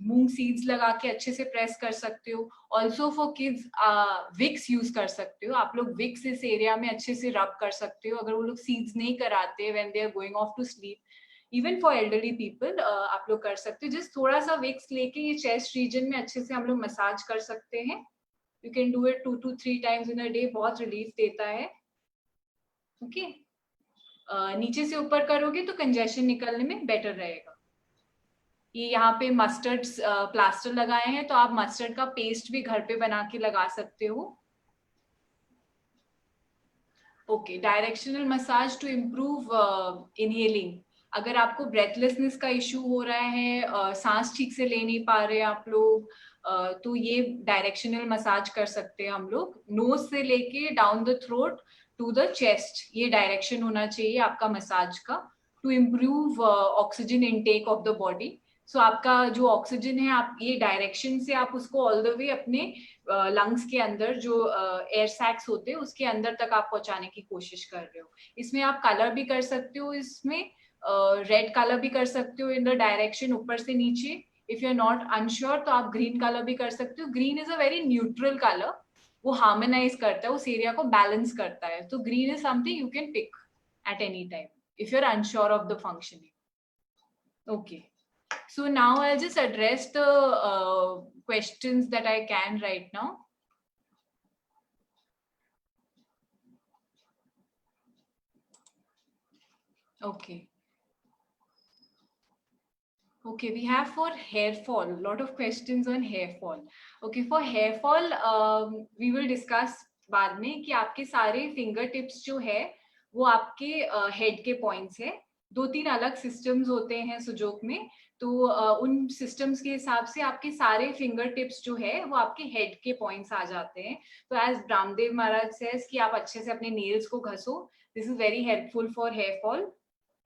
मूंग सीड्स लगा के अच्छे से प्रेस कर सकते हो. Also for kids Vicks use कर सकते हो. आप लोग विक्स इस एरिया में अच्छे से रब कर सकते हो अगर वो लोग सीड्स नहीं कराते when they are going off to sleep. Even for elderly people आप लोग कर सकते हो. जस्ट थोड़ा सा विक्स लेके ये चेस्ट रीजन में अच्छे से हम लोग मसाज कर सकते हैं. You can do it 2 to 3 times in a day. बहुत रिलीफ देता है. ओके, नीचे से ऊपर करोगे तो कंजेशन निकलने में बेटर रहेगा. ये यहाँ पे मस्टर्ड प्लास्टर लगाए हैं, तो आप मस्टर्ड का पेस्ट भी घर पे बना के लगा सकते हो. Okay, directional massage to improve inhaling. अगर आपको ब्रेथलेसनेस का इश्यू हो रहा है, सांस ठीक से ले नहीं पा रहे आप लोग, तो ये डायरेक्शनल मसाज कर सकते हैं हम लोग. नोज से लेके down the throat to the chest, ये डायरेक्शन होना चाहिए आपका मसाज का, to improve oxygen intake of the body. So आपका जो ऑक्सीजन है, आप ये डायरेक्शन से आप उसको ऑल द वे अपने लंग्स के अंदर जो एयर सैक्स होते हैं उसके अंदर तक आप पहुंचाने की कोशिश कर रहे हो. इसमें आप कलर भी कर सकते हो. इसमें रेड कलर भी कर सकते हो इन द डायरेक्शन ऊपर से नीचे. If you are not unsure तो आप ग्रीन कलर भी कर सकते हो. Green is a very neutral colour, वो हार्मोनाइज करता है, उस एरिया को बैलेंस करता है. तो green is something you can pick at any time if you're unsure of the functioning. Okay, so now I'll just address the questions that I can right now. Okay, we have for hair fall, a lot of questions on hair fall. Okay, for hair fall we will discuss बाद में कि आपके सारे finger tips जो है वो आपके head के पॉइंट्स है. 2-3 अलग सिस्टम्स होते हैं सुजोग में, तो उन सिस्टम्स के हिसाब से आपके सारे फिंगर टिप्स जो है वो आपके हेड के पॉइंट्स आ जाते हैं. तो एज ब्राह्मदेव महाराज सेज कि आप अच्छे से अपने नेल्स को घसो. This is very helpful for hair fall.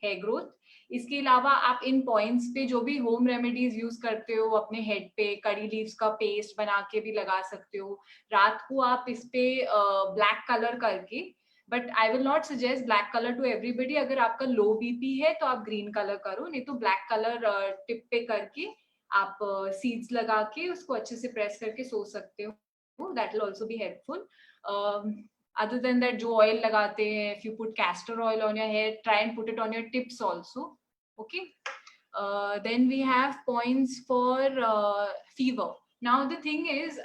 Hair growth. इसके अलावा आप इन पॉइंट्स पे जो भी होम रेमेडीज यूज करते हो अपने हेड पे, करी लीव्स का पेस्ट बना के भी लगा सकते हो। रात को आप इस पे ब्लैक कलर करके, but I will not suggest black colour to everybody. अगर आपका लो बीपी है तो आप ग्रीन कलर करो, नहीं तो ब्लैक कलर टिप पे करके आप सीड्स लगा के उसको अच्छे से प्रेस करके सो सकते हो। That will also be helpful. Other than that, जो ऑयल लगाते हैं, if you put castor oil on your hair, try and put it on your tips also. Okay. Then we have points for fever. Now the thing is,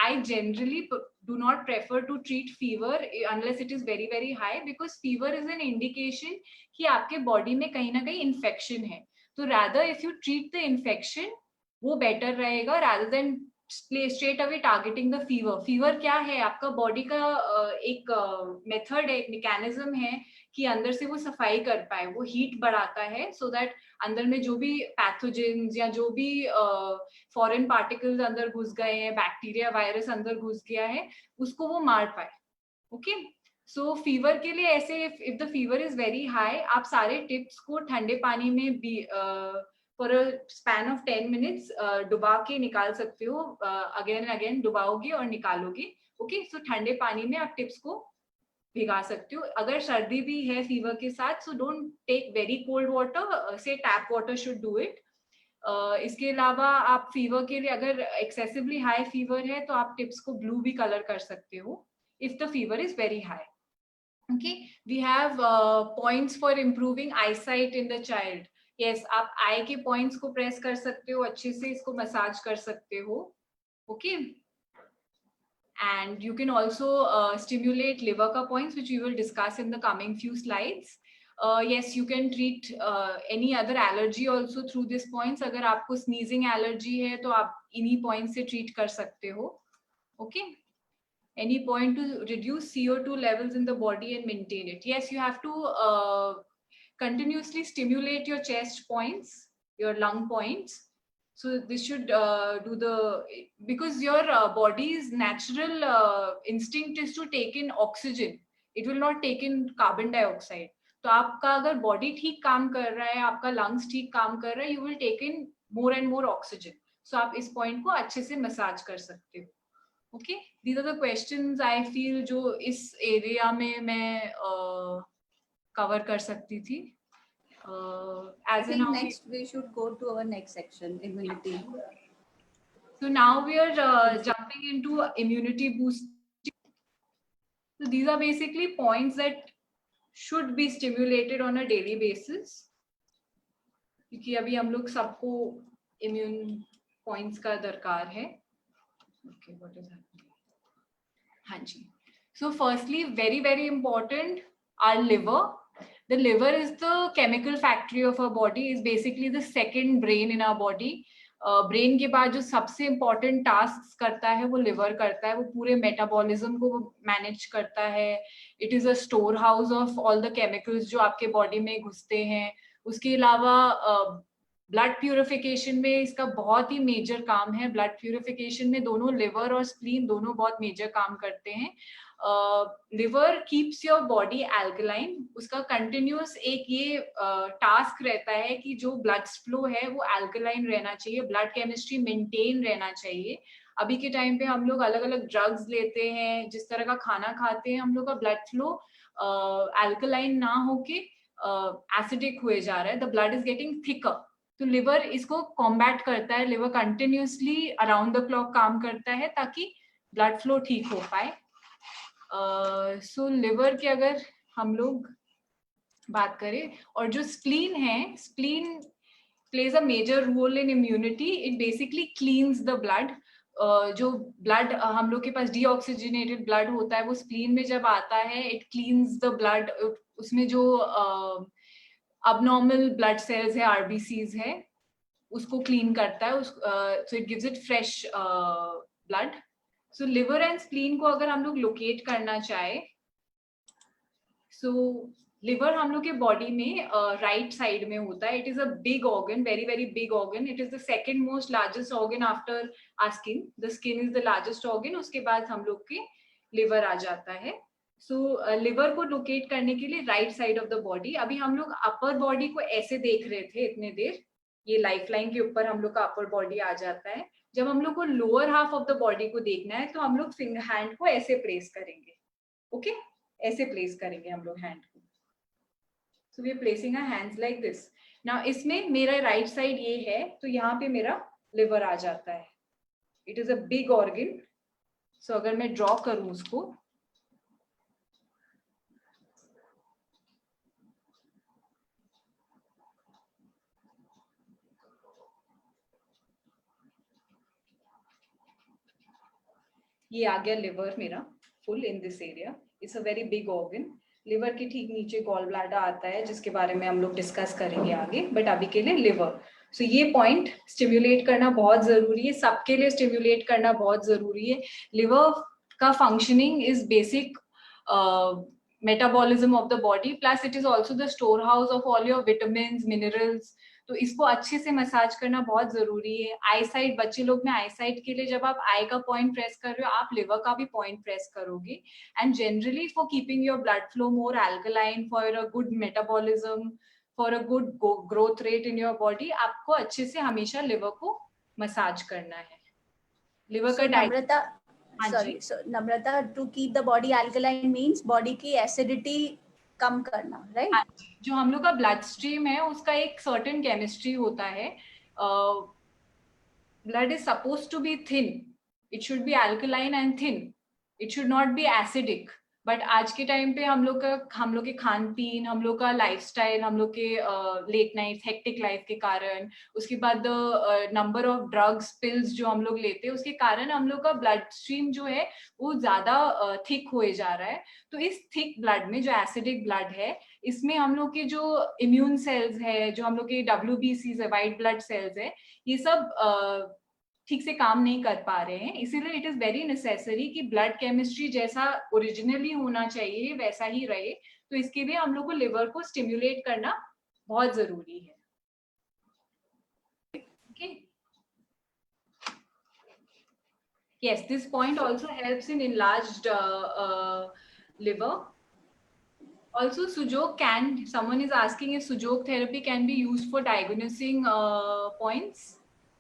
I generally do not prefer to treat fever unless it is very very high, because fever is an indication कि आपके body में कहीं ना कहीं infection है. तो rather if you treat the infection, वो better रहेगा rather than straight away targeting the fever. Fever क्या है? आपका body का एक method है, एक mechanism है कि अंदर से वो सफाई कर पाए, वो हीट बढ़ाता है so that अंदर में जो भी पैथोजेन्स या जो भी फॉरेन पार्टिकल्स अंदर घुस गए हैं, बैक्टीरिया वायरस अंदर घुस गया है, उसको वो मार पाए। ओके, सो फीवर के लिए ऐसे if the fever is very high, आप सारे टिप्स को ठंडे पानी में भी for a span of 10 minutes डुबा के निकाल सकते हो। अगेन एंड अगेन डुबाओगे और निकालोगे। ओके, सो ठंडे पानी में आप टिप्स को भिगा सकते हो। अगर सर्दी भी है फीवर के साथ, so don't take very cold water, से tap water should do it. इसके अलावा आप फीवर के लिए अगर एक्सेसिवली हाई फीवर है तो आप टिप्स को ब्लू भी कलर कर सकते हो if the fever is very high. Okay, we have points for improving eyesight in the child. Yes, आप आई के पॉइंट्स को प्रेस कर सकते हो, अच्छे से इसको मसाज कर सकते हो। Okay, and you can also stimulate liver ka points, which we will discuss in the coming few slides. Yes, you can treat any other allergy also through these points. अगर आपको sneezing allergy है तो आप इन्हीं points से treat कर सकते हो। Okay, any point to reduce CO2 levels in the body and maintain it. Yes, you have to continuously stimulate your chest points, your lung points. So this should do the, because your body's natural instinct is to take in oxygen. It will not take in carbon dioxide. तो आपका अगर body ठीक काम कर रहा है, आपका lungs ठीक काम कर रहा है, you will take in more and more oxygen. So आप इस पॉइंट को अच्छे से मसाज कर सकते हो। Okay, these are the questions I feel जो इस एरिया में मैं कवर कर सकती थी। I think next we should go to our next section, immunity. So now we are jumping into immunity boosting. So these are basically points that should be stimulated on a daily basis. क्योंकि अभी हम लोग सबको immune points का दरकार है। Okay, what is happening? हाँ जी. So firstly, very very important, our liver. The liver is the chemical factory of our body, is basically the second brain in our body. Brain के बाद जो सबसे important task करता है वो liver करता है। वो पूरे मेटाबॉलिज्म को मैनेज करता है। It is a store house of all the chemicals जो आपके बॉडी में घुसते हैं। उसके अलावा ब्लड प्यूरिफिकेशन में इसका बहुत ही मेजर काम है। ब्लड प्यूरिफिकेशन में दोनों लिवर और स्प्लीन दोनों बहुत मेजर काम करते हैं। Liver keeps your body alkaline. उसका कंटिन्यूस एक ये टास्क रहता है कि जो ब्लड फ्लो है वो एल्कलाइन रहना चाहिए, ब्लड केमिस्ट्री मेंटेन रहना चाहिए। अभी के टाइम पे हम लोग अलग अलग ड्रग्स लेते हैं, जिस तरह का खाना खाते हैं, हम लोग का ब्लड फ्लो एल्कलाइन ना होके एसिडिक हुए जा रहा है। The blood is getting thicker. तो लिवर इसको कॉम्बैट करता है। Liver continuously around the clock काम करता है ताकि ब्लड फ्लो ठीक हो पाए। सो लिवर की अगर हम लोग बात करें, और जो स्प्लीन है, spleen plays a major role in immunity. It basically cleanses the blood. जो ब्लड हम लोग के पास डीऑक्सीजनेटेड ब्लड होता है वो स्प्लीन में जब आता है, इट क्लीन्स द ब्लड। उसमें जो abnormal blood cells है, RBCs है, उसको क्लीन करता है। so it gives it fresh blood. So liver and spleen को अगर हम लोग लोकेट करना चाहे, so liver हम लोग के बॉडी में राइट साइड में होता है। It is a big organ, very very big organ. It is the second most largest organ after our skin. The skin is the largest organ. उसके बाद हम लोग के लिवर आ जाता है। सो लिवर को लोकेट करने के लिए right side of the body, अभी हम लोग अपर बॉडी को ऐसे देख रहे थे इतने देर, ये लाइफ लाइन के ऊपर हम लोग का अपर बॉडी आ जाता है। जब हम लोग को lower half of the body को देखना है तो हम लोग फिंगर हैंड को ऐसे प्लेस करेंगे, ओके ऐसे प्लेस करेंगे हम लोग हैंड को। So we are placing our hands like this. Now इसमें मेरा राइट साइड ये है, तो यहाँ पे मेरा लिवर आ जाता है। It is a big organ. So अगर मैं ड्रॉ करूं उसको, ये आ गया लिवर मेरा full in this area. It's a very big organ. Liver के ठीक नीचे गॉल ब्लैडर आता है, जिसके बारे में हम लोग डिस्कस करेंगे आगे, बट अभी के लिए लिवर। सो ये पॉइंट स्टिम्युलेट करना बहुत जरूरी है, सबके लिए स्टिम्युलेट करना बहुत जरूरी है। लिवर का functioning is basic metabolism of the body, plus it is also the store house of all your vitamin minerals. तो इसको अच्छे से मसाज करना बहुत जरूरी है। आई साइड, बच्चे लोग में आई साइड के लिए जब आप आई का पॉइंट प्रेस कर रहे हो, आप लिवर का भी पॉइंट प्रेस करोगे। And generally for keeping your blood flow more alkaline, for a good metabolism, for a good growth rate in your body, आपको अच्छे से हमेशा लिवर को मसाज करना है। लिवर का नम्रता, sorry, so Namrata, to keep the body alkaline means body की acidity कम करना, right? जो हम लोग का ब्लड स्ट्रीम है उसका एक सर्टेन केमिस्ट्री होता है। Blood is suppose to be thin, it should be alkaline and thin, it should not be acidic. But आज के टाइम पे हम लोग के खान पीन, हम लोग का लाइफस्टाइल, हम लोग के लेट नाइट हेक्टिक लाइफ के कारण, उसके बाद नंबर ऑफ ड्रग्स पिल्स जो हम लोग लेते हैं, उसके कारण हम लोग का ब्लड स्ट्रीम जो है वो ज्यादा थिक होए जा रहा है। तो इस थिक ब्लड में जो एसिडिक ब्लड है, इसमें हम लोग के जो इम्यून सेल्स है, जो हम लोग के WBCs है, व्हाइट ब्लड सेल्स है, ये सब ठीक से काम नहीं कर पा रहे हैं। इसीलिए इट इज वेरी नेसेसरी कि ब्लड केमिस्ट्री जैसा ओरिजिनली होना चाहिए वैसा ही रहे। तो इसके लिए हम लोग को लिवर को स्टिम्युलेट करना बहुत जरूरी है। Okay. Yes, this point also helps in enlarged liver. Also, Sujok someone is asking if Sujok therapy can be used for diagnosing points?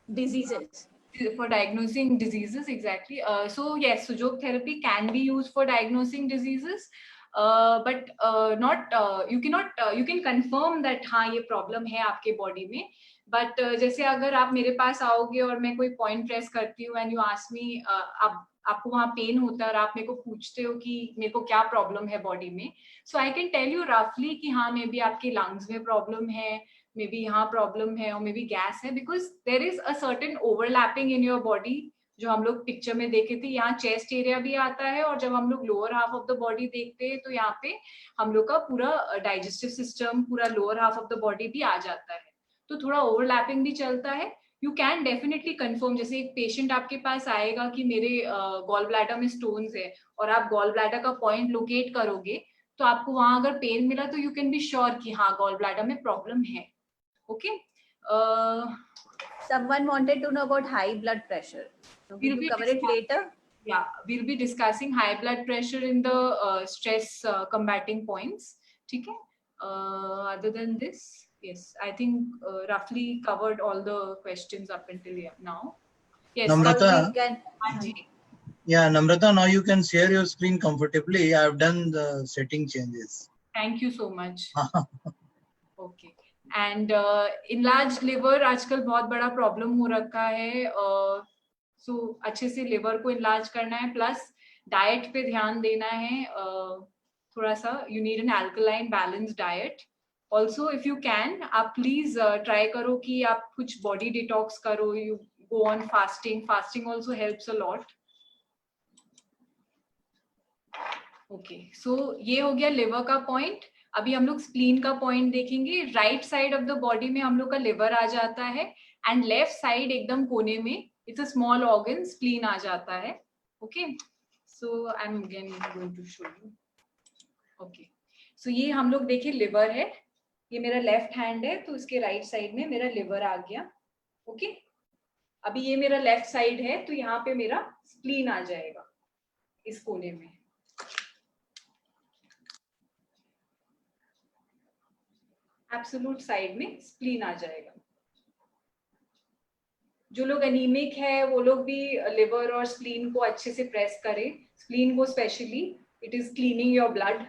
Diseases. For diagnosing diseases, exactly. So yes, Sujok therapy can be used for diagnosing diseases, but not you cannot you can confirm that हाँ ये problem है आपके body में, but जैसे अगर आप मेरे पास आओगे और मैं कोई point press करती हूँ and you ask me, आपको वहाँ पेन होता है और आप मेरे को पूछते हो कि मेरे को क्या प्रॉब्लम है बॉडी में, सो आई कैन टेल यू रफली कि हाँ मे बी आपके लंग्स में प्रॉब्लम है, मे बी यहाँ प्रॉब्लम है, और मे बी गैस है, because there is a certain overlapping in your body. जो हम लोग पिक्चर में देखे थे, यहाँ चेस्ट एरिया भी आता है, और जब हम लोग lower half of the body देखते हैं तो यहाँ पे हम लोग का पूरा डाइजेस्टिव सिस्टम, पूरा lower half of the body भी आ जाता है, तो थोड़ा ओवरलैपिंग भी चलता है। यू कैन डेफिनेटली कंफर्म, जैसे एक पेशेंट आपके पास आएगा कि मेरे गॉल ब्लैडर में स्टोन्स है, और आप गॉल ब्लैडर का पॉइंट लोकेट करोगे, तो आपको वहां अगर पेन मिला तो यू कैन बी श्योर कि हाँ गॉल ब्लैडर में प्रॉब्लम है। Okay. Someone wanted to know about high blood pressure. So will you cover it later? Yeah, we'll be discussing high blood pressure in the stress combating points. Okay. Other than this, yes, I think roughly covered all the questions up until now. Yes. Namrata. Yeah, Namrata, now you can share your screen comfortably. I have done the setting changes. Thank you so much. Okay. And enlarge liver आजकल बहुत बड़ा problem हो रखा है, सो अच्छे से liver को enlarge करना है, प्लस डाइट पे ध्यान देना है थोड़ा सा। You need an alkaline balance diet. Also if you can, आप प्लीज ट्राई करो कि आप कुछ बॉडी डिटॉक्स करो, you go on fasting. Fasting also helps a lot. Okay, so ये हो गया लिवर का पॉइंट। अभी हम लोग स्प्लीन का पॉइंट देखेंगे। Right side of the body में हम लोग का लिवर आ जाता है, एंड लेफ्ट साइड एकदम कोने में it's a small organ, spleen आ जाता है। Okay, so I am again going to show you. Okay, so ये हम लोग देखिए लिवर है, ये मेरा लेफ्ट हैंड है, तो इसके राइट साइड में मेरा लिवर आ गया। ओके, अभी ये मेरा लेफ्ट साइड है, तो यहाँ पे मेरा स्प्लीन आ जाएगा इस कोने में। एब्सोल्यूट साइड में स्प्लीन आ जाएगा। जो लोग एनीमिक है वो लोग भी लिवर और स्प्लीन को अच्छे से प्रेस करें, स्प्लीन को specially, it is cleaning your blood.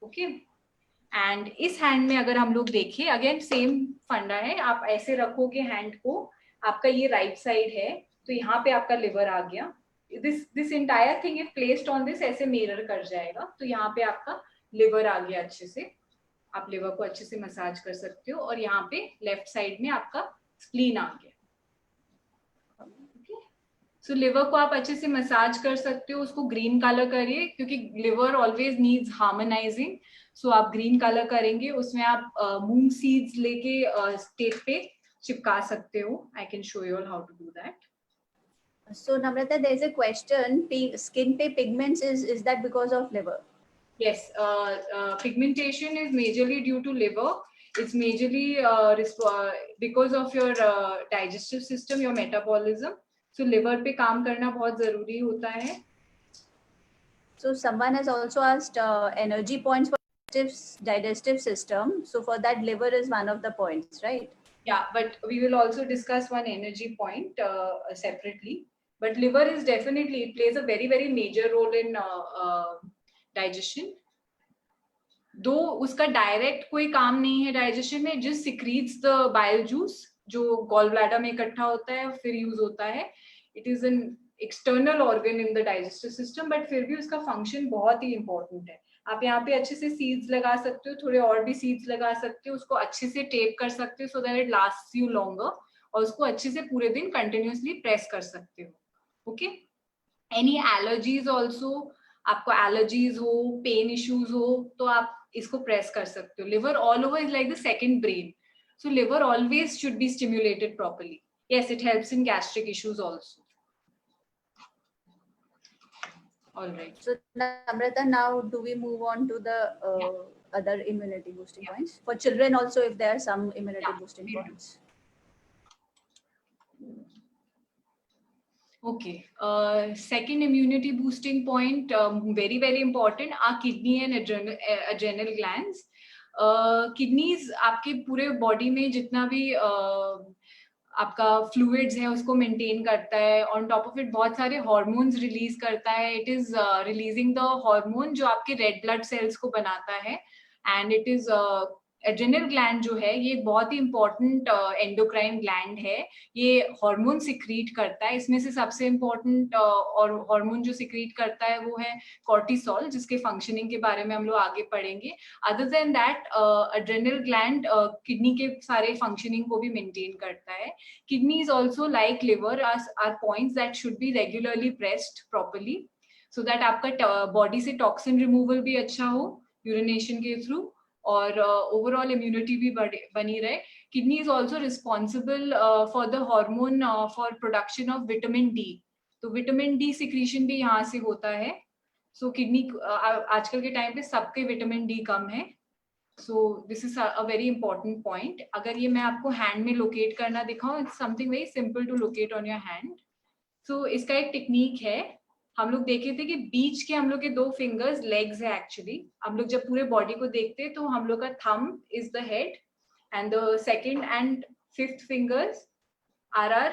Okay, and इस हैंड में अगर हम लोग देखें, अगेन सेम फंडा है, आप ऐसे रखोगे हैंड को, आपका ये राइट साइड है तो यहाँ पे आपका लिवर आ गया। This entire thing if placed on this ऐसे मिरर कर जाएगा, तो यहाँ पे आपका लिवर आ गया अच्छे से। आप लिवर को अच्छे से मसाज कर सकते हो, और यहाँ पे लेफ्ट साइड में आपका स्प्लीन आ गया। सो लिवर को आप अच्छे से मसाज कर सकते हो, उसको ग्रीन कलर करिए क्योंकि लिवर ऑलवेज नीड्स हार्मोनाइजिंग। सो आप ग्रीन कलर करेंगे, उसमें आप मूंग सीड्स लेके टेप पे चिपका सकते हो। I can show you all how to do that. So Namrata, there is a question. Skin पे pigments is that because of liver? Yes, pigmentation is majorly due to liver. It's majorly because of your digestive system, your metabolism. So liver पे काम करना बहुत जरूरी होता है। So someone has also asked energy points for digestive system. So for that, liver is one of the points, right? Yeah, but we will also discuss one energy point separately. But liver is definitely, it plays a very, very major role in digestion. दो उसका direct कोई काम नहीं है digestion में, just secretes the bile juice जो gall bladder में इकट्ठा होता है फिर यूज होता है। It is an external organ in the digestive system, but फिर भी उसका फंक्शन बहुत ही इंपॉर्टेंट है। आप यहाँ पे अच्छे से सीड्स लगा सकते हो, थोड़े और भी सीड्स लगा सकते हो, उसको अच्छे से टेप कर सकते हो so that it lasts you longer, और उसको अच्छे से पूरे दिन कंटिन्यूअसली प्रेस कर सकते हो। ओके, एनी एलर्जीज ऑल्सो, आपको एलर्जीज हो, पेन इश्यूज हो, तो आप इसको प्रेस कर सकते हो। Liver all over is like the second brain, so liver always should be stimulated properly. Yes, it helps in gastric issues also. All right. So Namrata, now do we move on to the other immunity boosting points for children also, if there are some immunity boosting points? Okay, second immunity boosting point, very very important, are kidney and adrenal glands. Kidneys आपके पूरे body में जितना भी आपका fluids है उसको maintain करता है, ऑन टॉप ऑफ इट बहुत सारे हार्मोन्स रिलीज करता है। It is releasing the hormone जो आपके रेड ब्लड सेल्स को बनाता है, and it is adrenal gland जो है ये बहुत ही इंपॉर्टेंट एंडोक्राइन ग्लैंड है। ये हार्मोन सिक्रीट करता है, इसमें से सबसे इम्पोर्टेंट और हार्मोन जो सिक्रीट करता है वो है कॉर्टिसोल, जिसके फंक्शनिंग के बारे में हम लोग आगे पढ़ेंगे। Other than that, adrenal gland kidney के सारे फंक्शनिंग को भी मेंटेन करता है। Kidney is also like liver are points that should be regularly pressed properly, so that आपका बॉडी से टॉक्सिन रिमूवल भी अच्छा हो यूरिनेशन के थ्रू, और ओवरऑल इम्यूनिटी भी बनी रहे। Kidney is also responsible for the hormone for production of vitamin D, तो विटामिन डी सिक्रीशन भी यहाँ से होता है। सो किडनी आजकल के टाइम पे सबके विटामिन डी कम है, so this is a very important point. अगर ये मैं आपको हैंड में लोकेट करना दिखाऊं, it's something very simple to locate on your hand. So इसका एक टेक्निक है, हम लोग देखे थे कि बीच के हम लोग के 2 फिंगर्स लेग्स है एक्चुअली। हम लोग जब पूरे बॉडी को देखते हैं तो हम लोग का thumb is the head, and the second and fifth fingers are our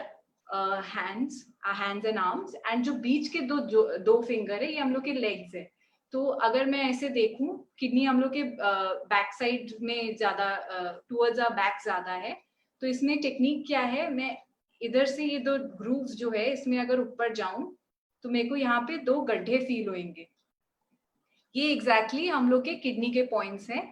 hands and arms, and जो बीच के दो फिंगर है ये हम लोग के लेग्स है। तो अगर मैं ऐसे देखूं, किडनी हम लोग के बैक साइड में ज्यादा टुवर्ड्स आवर बैक ज्यादा है, तो इसमें टेक्निक क्या है, मैं इधर से ये 2 ग्रूव्स जो है इसमें अगर ऊपर जाऊं तो मेरे को यहाँ पे 2 गड्ढे फील होंगे। ये एग्जैक्टली हम लोग के किडनी के पॉइंट्स हैं।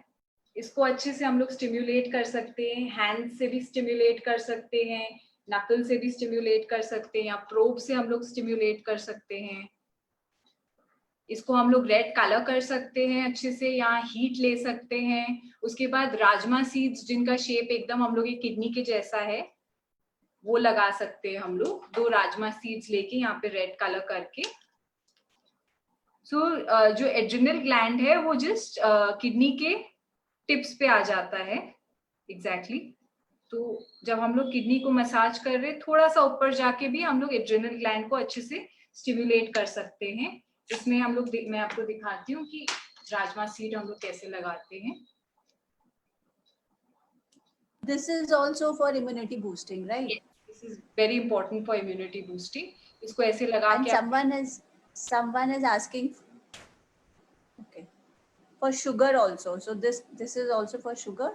इसको अच्छे से हम लोग स्टिम्युलेट कर सकते हैं, हैंड से भी स्टिम्युलेट कर सकते हैं, नकल से भी स्टिम्युलेट कर सकते हैं, या प्रोब से हम लोग स्टिम्युलेट कर सकते हैं। इसको हम लोग रेड कलर कर सकते हैं अच्छे से, यहाँ हीट ले सकते हैं। उसके बाद राजमा सीड्स जिनका शेप एकदम हम लोग के किडनी के जैसा है वो लगा सकते हैं हम लोग, 2 राजमा सीड्स लेके यहाँ पे रेड कलर करके। सो जो एड्रिनल ग्लैंड है वो जस्ट किडनी के टिप्स पे आ जाता है एग्जैक्टली। तो जब हम लोग किडनी को मसाज कर रहे हैं, थोड़ा सा ऊपर जाके भी हम लोग एड्रिनल ग्लैंड को अच्छे से स्टिम्युलेट कर सकते हैं। इसमें हम लोग मैं आपको दिखाती हूँ कि राजमा सीड हम लोग कैसे लगाते हैं। This is also for immunity boosting, right? Yes, this is very important for immunity boosting. इसको ऐसे लगा And के आप someone is asking, okay, for sugar also. So this is also for sugar.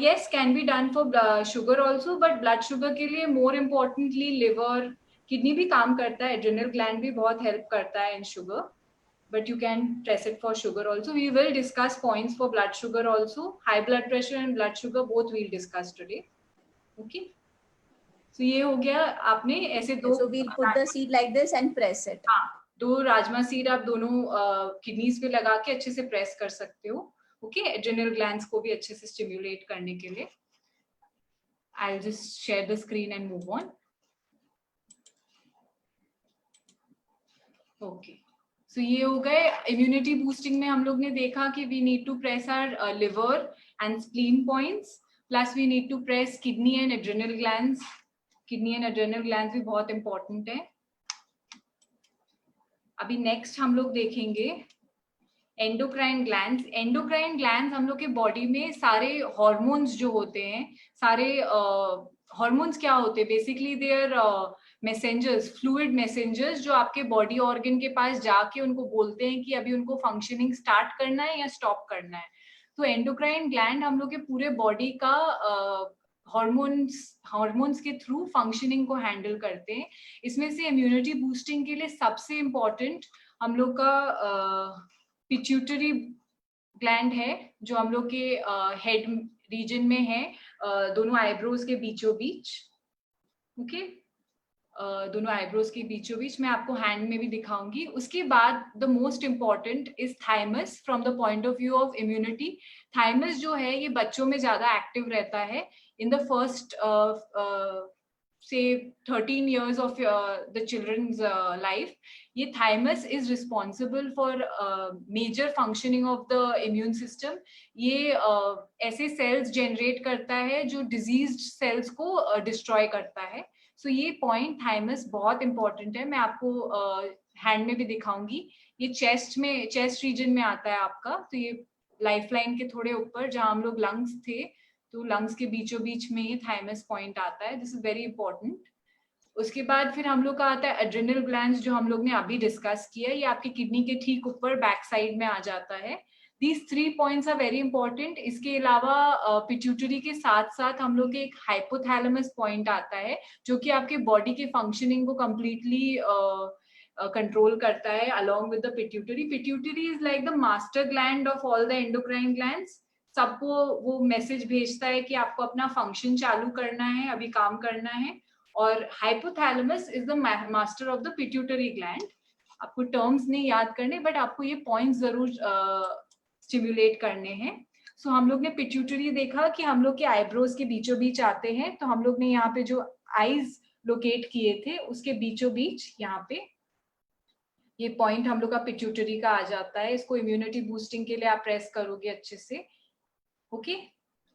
Yes, can be done for sugar also, but blood sugar के लिए more importantly liver, kidney भी काम करता है, adrenal gland भी बहुत help करता है in sugar, but you can press it for sugar also. We will discuss points for blood sugar also. High blood pressure and blood sugar both we'll discuss today. Okay. So ये हो गया, आपने ऐसे दो So we'll put the seed like this and press it. हाँ, दो rajma seed आप दोनों किडनीज पे लगा के अच्छे से प्रेस कर सकते हो. ओके, एड्रेनल ग्लैंड्स को भी अच्छे से स्टिम्युलेट करने के लिए. I'll just share the screen and move on. Okay. So ये हो गए इम्यूनिटी बूस्टिंग में. हम लोग ने देखा कि we need to press our liver and spleen points, plus we need to press kidney and adrenal glands. Kidney and adrenal glands भी बहुत important है. अभी नेक्स्ट हम लोग देखेंगे एंडोक्राइन ग्लैंड्स. एंडोक्राइन ग्लैंड्स हम लोग के बॉडी में सारे हॉर्मोन्स जो होते हैं, सारे हॉर्मोन्स क्या होते हैं basically, they are messengers, fluid messengers, जो आपके बॉडी ऑर्गन के पास जाके उनको बोलते हैं कि अभी उनको फंक्शनिंग स्टार्ट करना है या स्टॉप करना है. तो एंडोक्राइन ग्लैंड हम लोग के पूरे बॉडी का हॉर्मोन्स के थ्रू फंक्शनिंग को हैंडल करते हैं. इसमें से इम्यूनिटी बूस्टिंग के लिए सबसे इम्पोर्टेंट हम लोग का पिट्यूटरी ग्लैंड है, जो हम लोग के हेड रीजन में है, दोनों आईब्रोज के बीचों बीच. ओके, दोनों आईब्रोज के बीचों बीच. मैं आपको हैंड में भी दिखाऊंगी. उसके बाद the most important is thymus from the point of view of immunity. Thymus जो है ये बच्चों में ज्यादा एक्टिव रहता है in the first say 13 years of the children's life. ये thymus is responsible for major functioning of the immune system. ये ऐसे cells generate करता है जो diseased cells को destroy करता है. So ये point thymus बहुत important है. मैं आपको hand में भी दिखाऊंगी. ये chest region में आता है आपका. तो ये lifeline के थोड़े ऊपर जहाँ हम लोग lungs थे, तो लंग्स के बीचों बीच में ये थाइमस पॉइंट आता है. This is very important. उसके बाद फिर हम लोग का आता है एड्रेनल ग्लैंड्स, जो हम लोग ने अभी डिस्कस किया. ये आपकी किडनी के ठीक ऊपर बैक साइड में आ जाता है. These 3 points are very important. इसके अलावा पिट्यूटरी के साथ साथ हम लोग के एक हाइपोथैलेमस पॉइंट आता है, जो कि आपके बॉडी के फंक्शनिंग को कंप्लीटली कंट्रोल करता है along with the pituitary. Pituitary is like the master gland of all the endocrine glands. सबको वो मैसेज भेजता है कि आपको अपना फंक्शन चालू करना है, अभी काम करना है. और hypothalamus is the master of the pituitary gland. आपको टर्म्स नहीं याद करने, बट आपको ये पॉइंट्स जरूर स्टिम्युलेट करने हैं. सो हम लोग ने पिट्यूटरी देखा कि हम लोग के आईब्रोज के बीचों बीच आते हैं. तो हम लोग ने यहाँ पे जो आईज लोकेट किए थे उसके बीचों बीच यहाँ पे ये पॉइंट हम लोग का पिट्यूटरी का आ जाता है. इसको इम्यूनिटी बूस्टिंग के लिए आप प्रेस करोगे अच्छे से. ओके,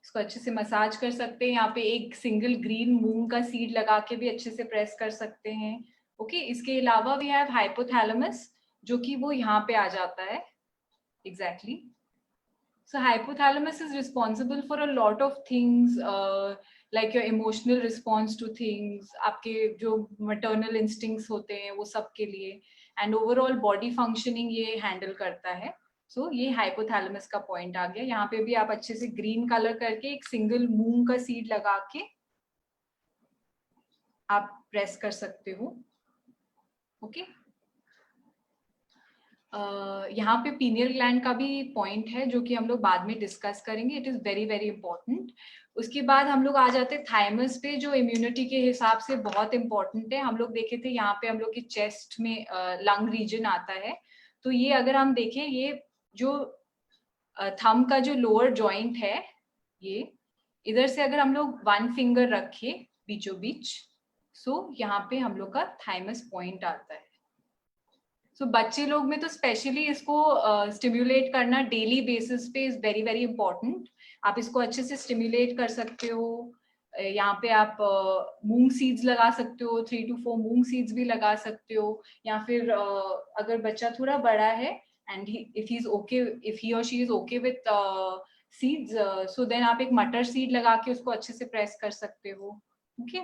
इसको अच्छे से मसाज कर सकते हैं. यहाँ पे एक सिंगल ग्रीन मूंग का सीड लगा के भी अच्छे से प्रेस कर सकते हैं. ओके, इसके अलावा वी हैव हाइपोथैलेमस, जो कि वो यहाँ पे आ जाता है. Exactly. So hypothalamus is responsible for a lot of things, like your emotional response two things, आपके जो मैटरनल इंस्टिंक्ट्स होते हैं वो सब के लिए, एंड ओवरऑल बॉडी फंक्शनिंग ये हैंडल करता है. सो ये हाइपोथैलेमस का पॉइंट आ गया. यहाँ पे भी आप अच्छे से ग्रीन कलर करके एक सिंगल मूंग का सीड लगा के आप प्रेस कर सकते हो. ओके, यहाँ पे पीनियल ग्लैंड का भी पॉइंट है, जो कि हम लोग बाद में डिस्कस करेंगे. It is very very important. उसके बाद हम लोग आ जाते हैं थाइमस पे, जो इम्यूनिटी के हिसाब से बहुत इंपॉर्टेंट है. हम लोग देखे थे यहाँ पे हम लोग की चेस्ट में लंग रीजन आता है. तो ये अगर हम देखें, ये जो थंब का जो लोअर जॉइंट है, ये इधर से अगर हम लोग 1 फिंगर रखें बीचों बीच, सो यहाँ पे हम लोग का थाइमस पॉइंट आता है. सो बच्चे लोग में तो स्पेशली इसको स्टिम्युलेट करना डेली बेसिस पे इज वेरी वेरी इंपॉर्टेंट. आप इसको अच्छे से स्टिम्युलेट कर सकते हो. यहाँ पे आप मूंग सीड्स लगा सकते हो, 3 to 4 मूंग सीड्स भी लगा सकते हो. या फिर अगर बच्चा थोड़ा बड़ा है and if he or she is okay with seeds, so then आप एक मटर सीड लगा के उसको अच्छे से प्रेस कर सकते हो. ओके,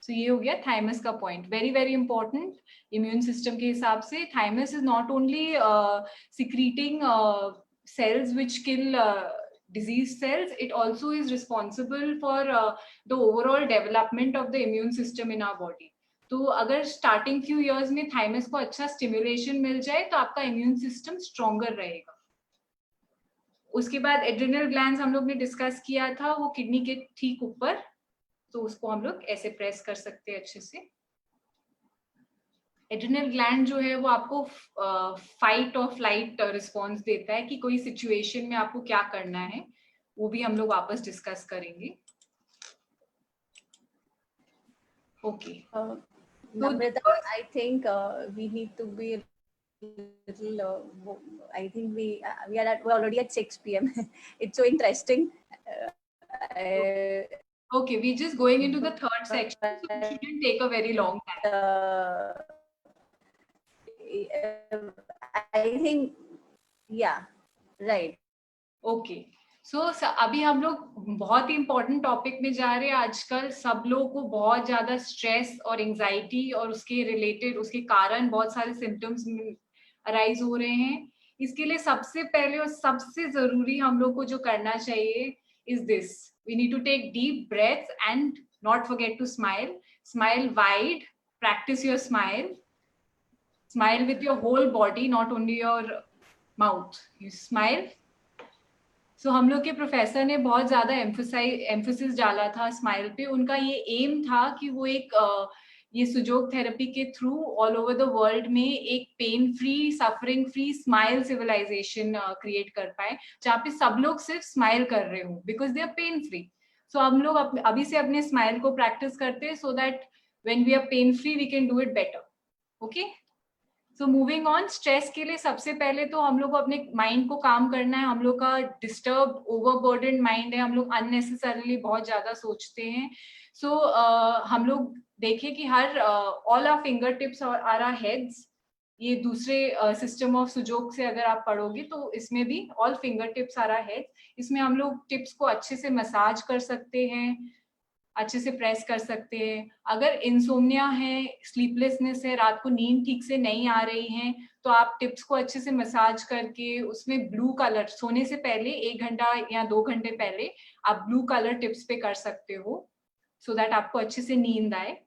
सो ये हो गया थाइमस का point. Very very important immune system के हिसाब से. Thymus is not only secreting cells which kill disease cells, it also is responsible for the overall development of the immune system in our body. तो अगर starting few years में thymus को अच्छा stimulation मिल जाए तो आपका इम्यून सिस्टम स्ट्रॉन्गर रहेगा. उसके बाद एड्रिनल ग्लैंड्स हम लोग ने डिस्कस किया था, वो किडनी के ठीक ऊपर, तो उसको हम लोग ऐसे प्रेस कर सकते हैं अच्छे से. एड्रिनल ग्लैंड जो है वो आपको फाइट और फ्लाइट रिस्पॉन्स देता है कि कोई सिचुएशन में आपको क्या करना है, वो भी हम लोग वापस डिस्कस करेंगे. Okay, Namrata, I think we need to be little. I think we're already at 6 p.m. It's so interesting. Okay, we're just going into the third section, so it shouldn't take a very long time. I think, yeah, right. Okay, so अभी हम लोग बहुत ही important topic में जा रहे हैं. आजकल सब लोगों को बहुत ज्यादा स्ट्रेस और एंजाइटी और उसके रिलेटेड उसके कारण बहुत सारे सिम्टम्स अराइज हो रहे हैं. इसके लिए सबसे पहले और सबसे जरूरी हम लोग को जो करना चाहिए is this: we need to take deep breaths and not forget to smile. Smile wide, practice your smile. Smile with your whole body, not only your mouth. You smile. So हम लोग के प्रोफेसर ने बहुत ज्यादा emphasis डाला था smile पे. उनका ये एम था कि वो एक ये सुजोग थेरेपी के through all over the world में एक pain free, suffering free smile civilisation create कर पाए, जहाँ पे सब लोग सिर्फ स्माइल कर रहे हो because they are pain free. So हम लोग अभी से अपने स्माइल को प्रैक्टिस करते हैं so that when we are pain free we can do it better. Okay, so moving on. Stress के लिए सबसे पहले तो हम लोग को अपने माइंड को काम करना है. हम लोग का डिस्टर्ब ओवरबर्डन माइंड है, हम लोग अननेसेसरीली बहुत ज्यादा सोचते हैं. सो हम लोग देखें कि हर ऑल आवर फिंगर टिप्स और आर हेड्स, ये दूसरे सिस्टम ऑफ सुजोग से अगर आप पढ़ोगे तो इसमें भी all finger tips are heads. इसमें हम लोग टिप्स को अच्छे से मसाज कर सकते हैं, अच्छे से प्रेस कर सकते हैं. अगर इंसोम्निया है, स्लीपलेसनेस है, रात को नींद ठीक से नहीं आ रही है, तो आप टिप्स को अच्छे से मसाज करके उसमें ब्लू कलर, सोने से पहले 1 घंटा या 2 घंटे पहले आप ब्लू कलर टिप्स पे कर सकते हो सो दैट आपको अच्छे से नींद आए.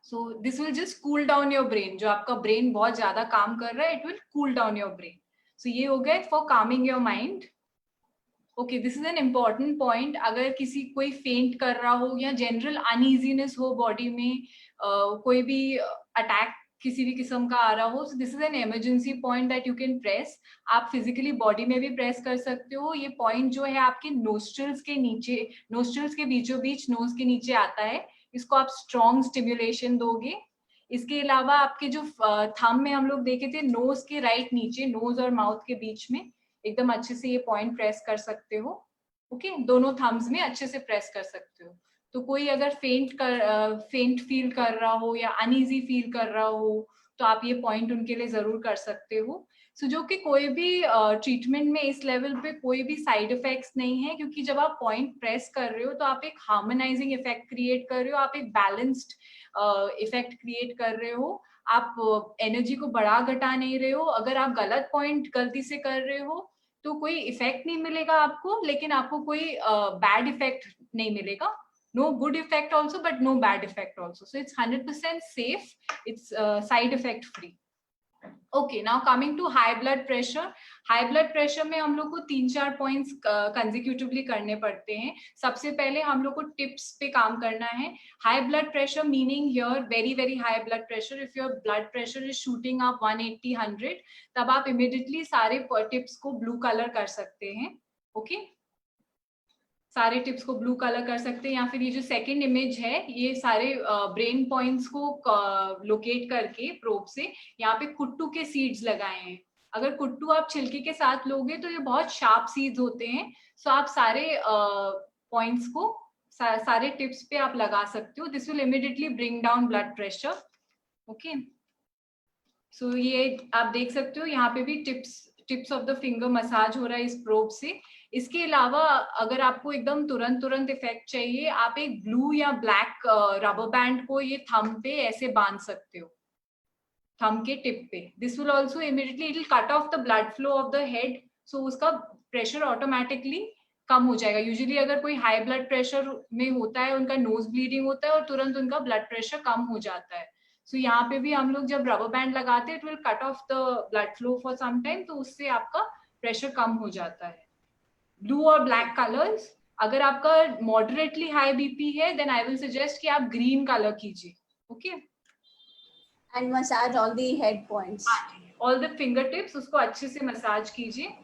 So this will just cool down your brain. जो आपका ब्रेन बहुत ज्यादा काम कर रहा है, it will cool down your brain. So ये हो गया for calming your mind. Okay, this is an important point. अगर किसी कोई फेंट कर रहा हो या जनरल अनईजीनेस हो बॉडी में, कोई भी अटैक किसी भी किस्म का आ रहा हो, this is an emergency point that you can press. आप फिजिकली बॉडी में भी प्रेस कर सकते हो. ये पॉइंट जो है आपके नोस्ट्रल्स के नीचे, नोस्ट्रल्स के बीचों बीच नोज के नीचे आता है. इसको आप स्ट्रॉन्ग स्टिम्युलेशन दोगे. इसके अलावा आपके जो थंब में हम लोग देखे थे, नोज के राइट नीचे, नोज और माउथ के बीच में एकदम अच्छे से ये पॉइंट प्रेस कर सकते हो. ओके, दोनों थम्स में अच्छे से प्रेस कर सकते हो. तो कोई अगर फेंट फील कर रहा हो या अनईजी फील कर रहा हो तो आप ये पॉइंट उनके लिए जरूर कर सकते हो. सो जो कि कोई भी ट्रीटमेंट में इस लेवल पे कोई भी साइड इफेक्ट्स नहीं है, क्योंकि जब आप पॉइंट प्रेस कर रहे हो तो आप एक हार्मोनाइजिंग इफेक्ट क्रिएट कर रहे हो, आप एक बैलेंस्ड इफेक्ट क्रिएट कर रहे हो. आप एनर्जी को बढ़ा घटा नहीं रहे हो. अगर आप गलत पॉइंट गलती से कर रहे हो तो कोई इफेक्ट नहीं मिलेगा आपको, लेकिन आपको कोई बैड इफेक्ट नहीं मिलेगा. No good effect also, but no bad effect also. So it's 100% safe. It's side effect free. Okay, now coming to high blood pressure. High blood pressure में हम लोग को 3-4 पॉइंट्स कंसेक्यूटिवली करने पड़ते हैं. सबसे पहले हम लोग को टिप्स पे काम करना है. High blood pressure meaning here very very high blood pressure. If your blood pressure is shooting up 180-100, तब आप इमिडिएटली सारे टिप्स को ब्लू कलर कर सकते हैं. ओके, सारे टिप्स को ब्लू कलर कर सकते हैं. या फिर ये जो सेकंड इमेज है, ये सारे ब्रेन पॉइंट्स को लोकेट करके प्रोब से यहाँ पे कुट्टू के सीड्स लगाए हैं. अगर कुट्टू आप छिलके के साथ लोगे तो ये बहुत शार्प सीड्स होते हैं. सो आप सारे पॉइंट्स को सारे टिप्स पे आप लगा सकते हो. This will immediately bring down blood pressure. Okay, so ये आप देख सकते हो यहाँ पे भी tips tips of the finger massage हो रहा है इस प्रोब से। इसके अलावा अगर आपको एकदम तुरंत इफेक्ट चाहिए, आप एक ब्लू या ब्लैक रबर बैंड को ये थंब पे ऐसे बांध सकते हो, थंब के टिप पे। This will also immediately it will cut off the blood flow of the head, so उसका प्रेशर ऑटोमेटिकली कम हो जाएगा। यूजुअली अगर कोई हाई ब्लड प्रेशर में होता है, उनका नोज ब्लीडिंग होता है और तुरंत उनका ब्लड प्रेशर कम हो जाता है। सो यहाँ पे भी हम लोग जब रबर बैंड लगाते हैं, it will cut off the blood flow for some time, तो उससे आपका प्रेशर कम हो जाता है। ब्लू और ब्लैक कलर्स, अगर आपका मॉडरेटली हाई बीपी है, देन आई विल सजेस्ट कि आप ग्रीन कलर कीजिए। Okay, and massage all the head points, all the finger tips, उसको अच्छे से मसाज कीजिए।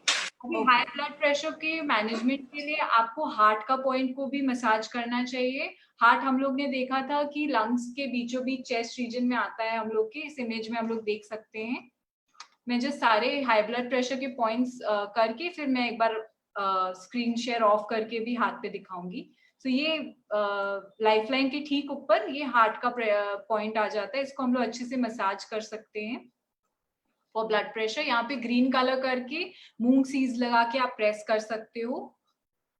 हाई ब्लड प्रेशर के मैनेजमेंट के लिए आपको हार्ट का पॉइंट को भी मसाज करना चाहिए। हार्ट हम लोग ने देखा था कि लंग्स के बीचों बीच चेस्ट रीजन में आता है हम लोग के, इस इमेज में हम लोग देख सकते हैं। मैं जस्ट सारे हाई ब्लड प्रेशर के पॉइंट्स करके फिर मैं एक बार स्क्रीन शेयर ऑफ करके भी हाथ पे दिखाऊंगी। तो ये लाइफलाइन के ठीक ऊपर ये हार्ट का पॉइंट आ जाता है, इसको हम लोग अच्छे से मसाज कर सकते हैं। और ब्लड प्रेशर यहाँ पे ग्रीन कलर करके मूंग सीड्स लगा के आप प्रेस कर सकते हो।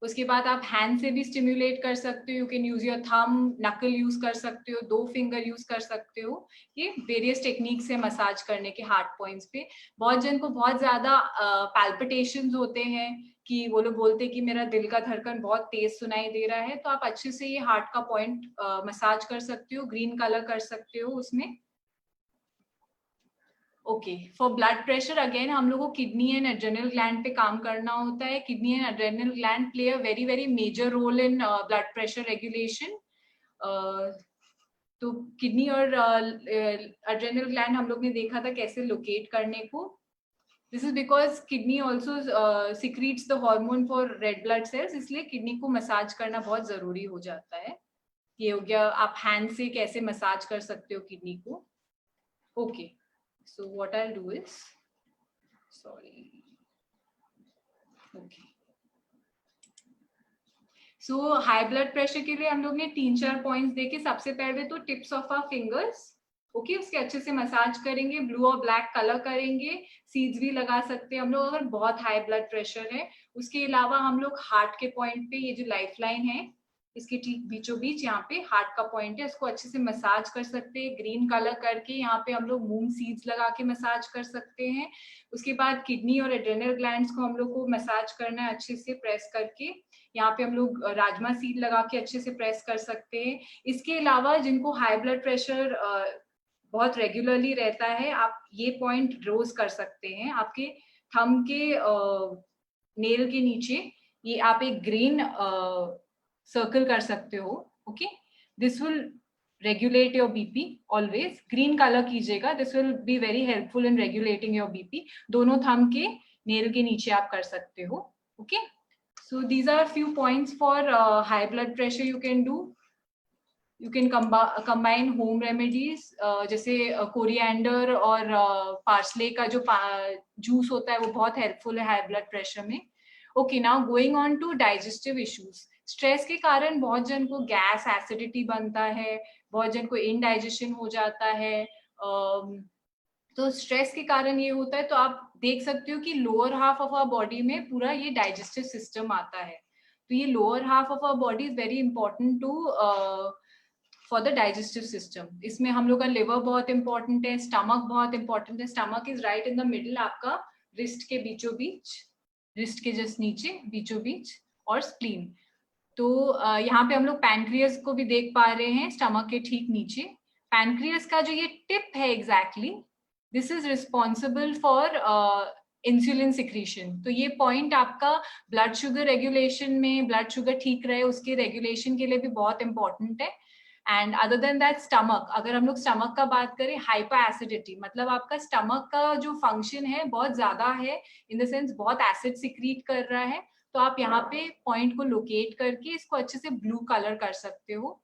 उसके बाद आप हैंड से भी स्टिम्युलेट कर सकते हो, you can use your thumb, नकल यूज कर सकते हो, 2 फिंगर यूज कर सकते हो। ये वेरियस टेक्निक्स है मसाज करने के हार्ट पॉइंट्स पे। बहुत जन को बहुत ज्यादा पैल्पिटेशंस होते हैं कि वो लोग बोलते हैं कि मेरा दिल का धड़कन बहुत तेज सुनाई दे रहा है, तो आप अच्छे से ये हार्ट का पॉइंट मसाज कर सकते हो, ग्रीन कलर कर सकते हो उसमें। Okay, for blood pressure again हम लोग को किडनी एंड एड्रेनल ग्लैंड पे काम करना होता है। Kidney and adrenal gland play a very major role in blood pressure regulation. तो किडनी और एड्रेनल ग्लैंड हम लोग ने देखा था कैसे लोकेट करने को। This is because kidney also secretes the hormone for red blood cells, इसलिए किडनी को मसाज करना बहुत जरूरी हो जाता है। ये हो गया, आप हैंड से कैसे मसाज कर सकते हो किडनी को। Okay, so what I'll do is, sorry, okay, so high blood pressure के लिए हम लोग ने 3-4 पॉइंट्स देखे। सबसे पहले तो tips of our fingers, okay, उसके अच्छे से मसाज करेंगे, ब्लू और ब्लैक कलर करेंगे, सीड्स भी लगा सकते हैं हम लोग अगर बहुत हाई ब्लड प्रेशर है। उसके अलावा हम लोग हार्ट के पॉइंट पे, ये जो लाइफ लाइन है इसके ठीक बीचों बीच यहाँ पे हार्ट का पॉइंट है, इसको अच्छे से मसाज कर सकते हैं ग्रीन कलर करके। यहाँ पे हम लोग मूंग सीड्स लगा के मसाज कर सकते हैं। उसके बाद किडनी और एड्रेनल ग्लैंड्स को हम लोग को मसाज करना है अच्छे से प्रेस करके। यहाँ पे हम लोग राजमा सीड लगा के अच्छे से प्रेस कर सकते हैं। इसके अलावा जिनको हाई ब्लड प्रेशर बहुत रेगुलरली रहता है, आप ये पॉइंट रोज कर सकते हैं आपके थंब के नेल के नीचे। ये आप एक ग्रीन सर्कल कर सकते हो। Okay, this will regulate your BP. Always green colour कीजिएगा, this will be very helpful in regulating your BP. दोनों थंब के नेल के नीचे आप कर सकते हो। Okay, so these are few points for high blood pressure you can do. You can combine home remedies, जैसे कोरिएंडर और पार्सले का जो जूस होता है वो बहुत हेल्पफुल है हाई ब्लड प्रेशर में। Okay, now going on to digestive issues. Stress के कारण बहुत जन को गैस एसिडिटी बनता है, बहुत जन को इनडाइजेशन हो जाता है। तो स्ट्रेस के कारण ये होता है, तो आप देख सकते हो कि lower half of our body में पूरा ये डाइजेस्टिव सिस्टम आता है। तो ये lower half of our body is very important to for the digestive system. इसमें हम लोग का लिवर बहुत इंपॉर्टेंट है, स्टमक बहुत इंपॉर्टेंट है। Stomach is right in the middle, आपका रिस्ट के बीचों बीच, रिस्ट के जस्ट नीचे बीचों बीच, और स्प्लीन। तो यहाँ पे हम लोग पैनक्रियस को भी देख पा रहे हैं स्टमक के ठीक नीचे। पैनक्रियस का जो ये टिप है exactly, this is responsible for insulin secretion. तो ये पॉइंट आपका ब्लड शुगर रेगुलेशन में, ब्लड शुगर ठीक रहे उसके रेगुलेशन के लिए भी बहुत इंपॉर्टेंट है। And other than that stomach, अगर हम लोग स्टमक का बात करें, हाइपर एसिडिटी मतलब आपका स्टमक का जो फंक्शन है बहुत ज्यादा है, इन द सेंस बहुत एसिड सिक्रीट कर रहा है, तो आप यहाँ पे पॉइंट को लोकेट करके इसको अच्छे से ब्लू कलर कर सकते हो।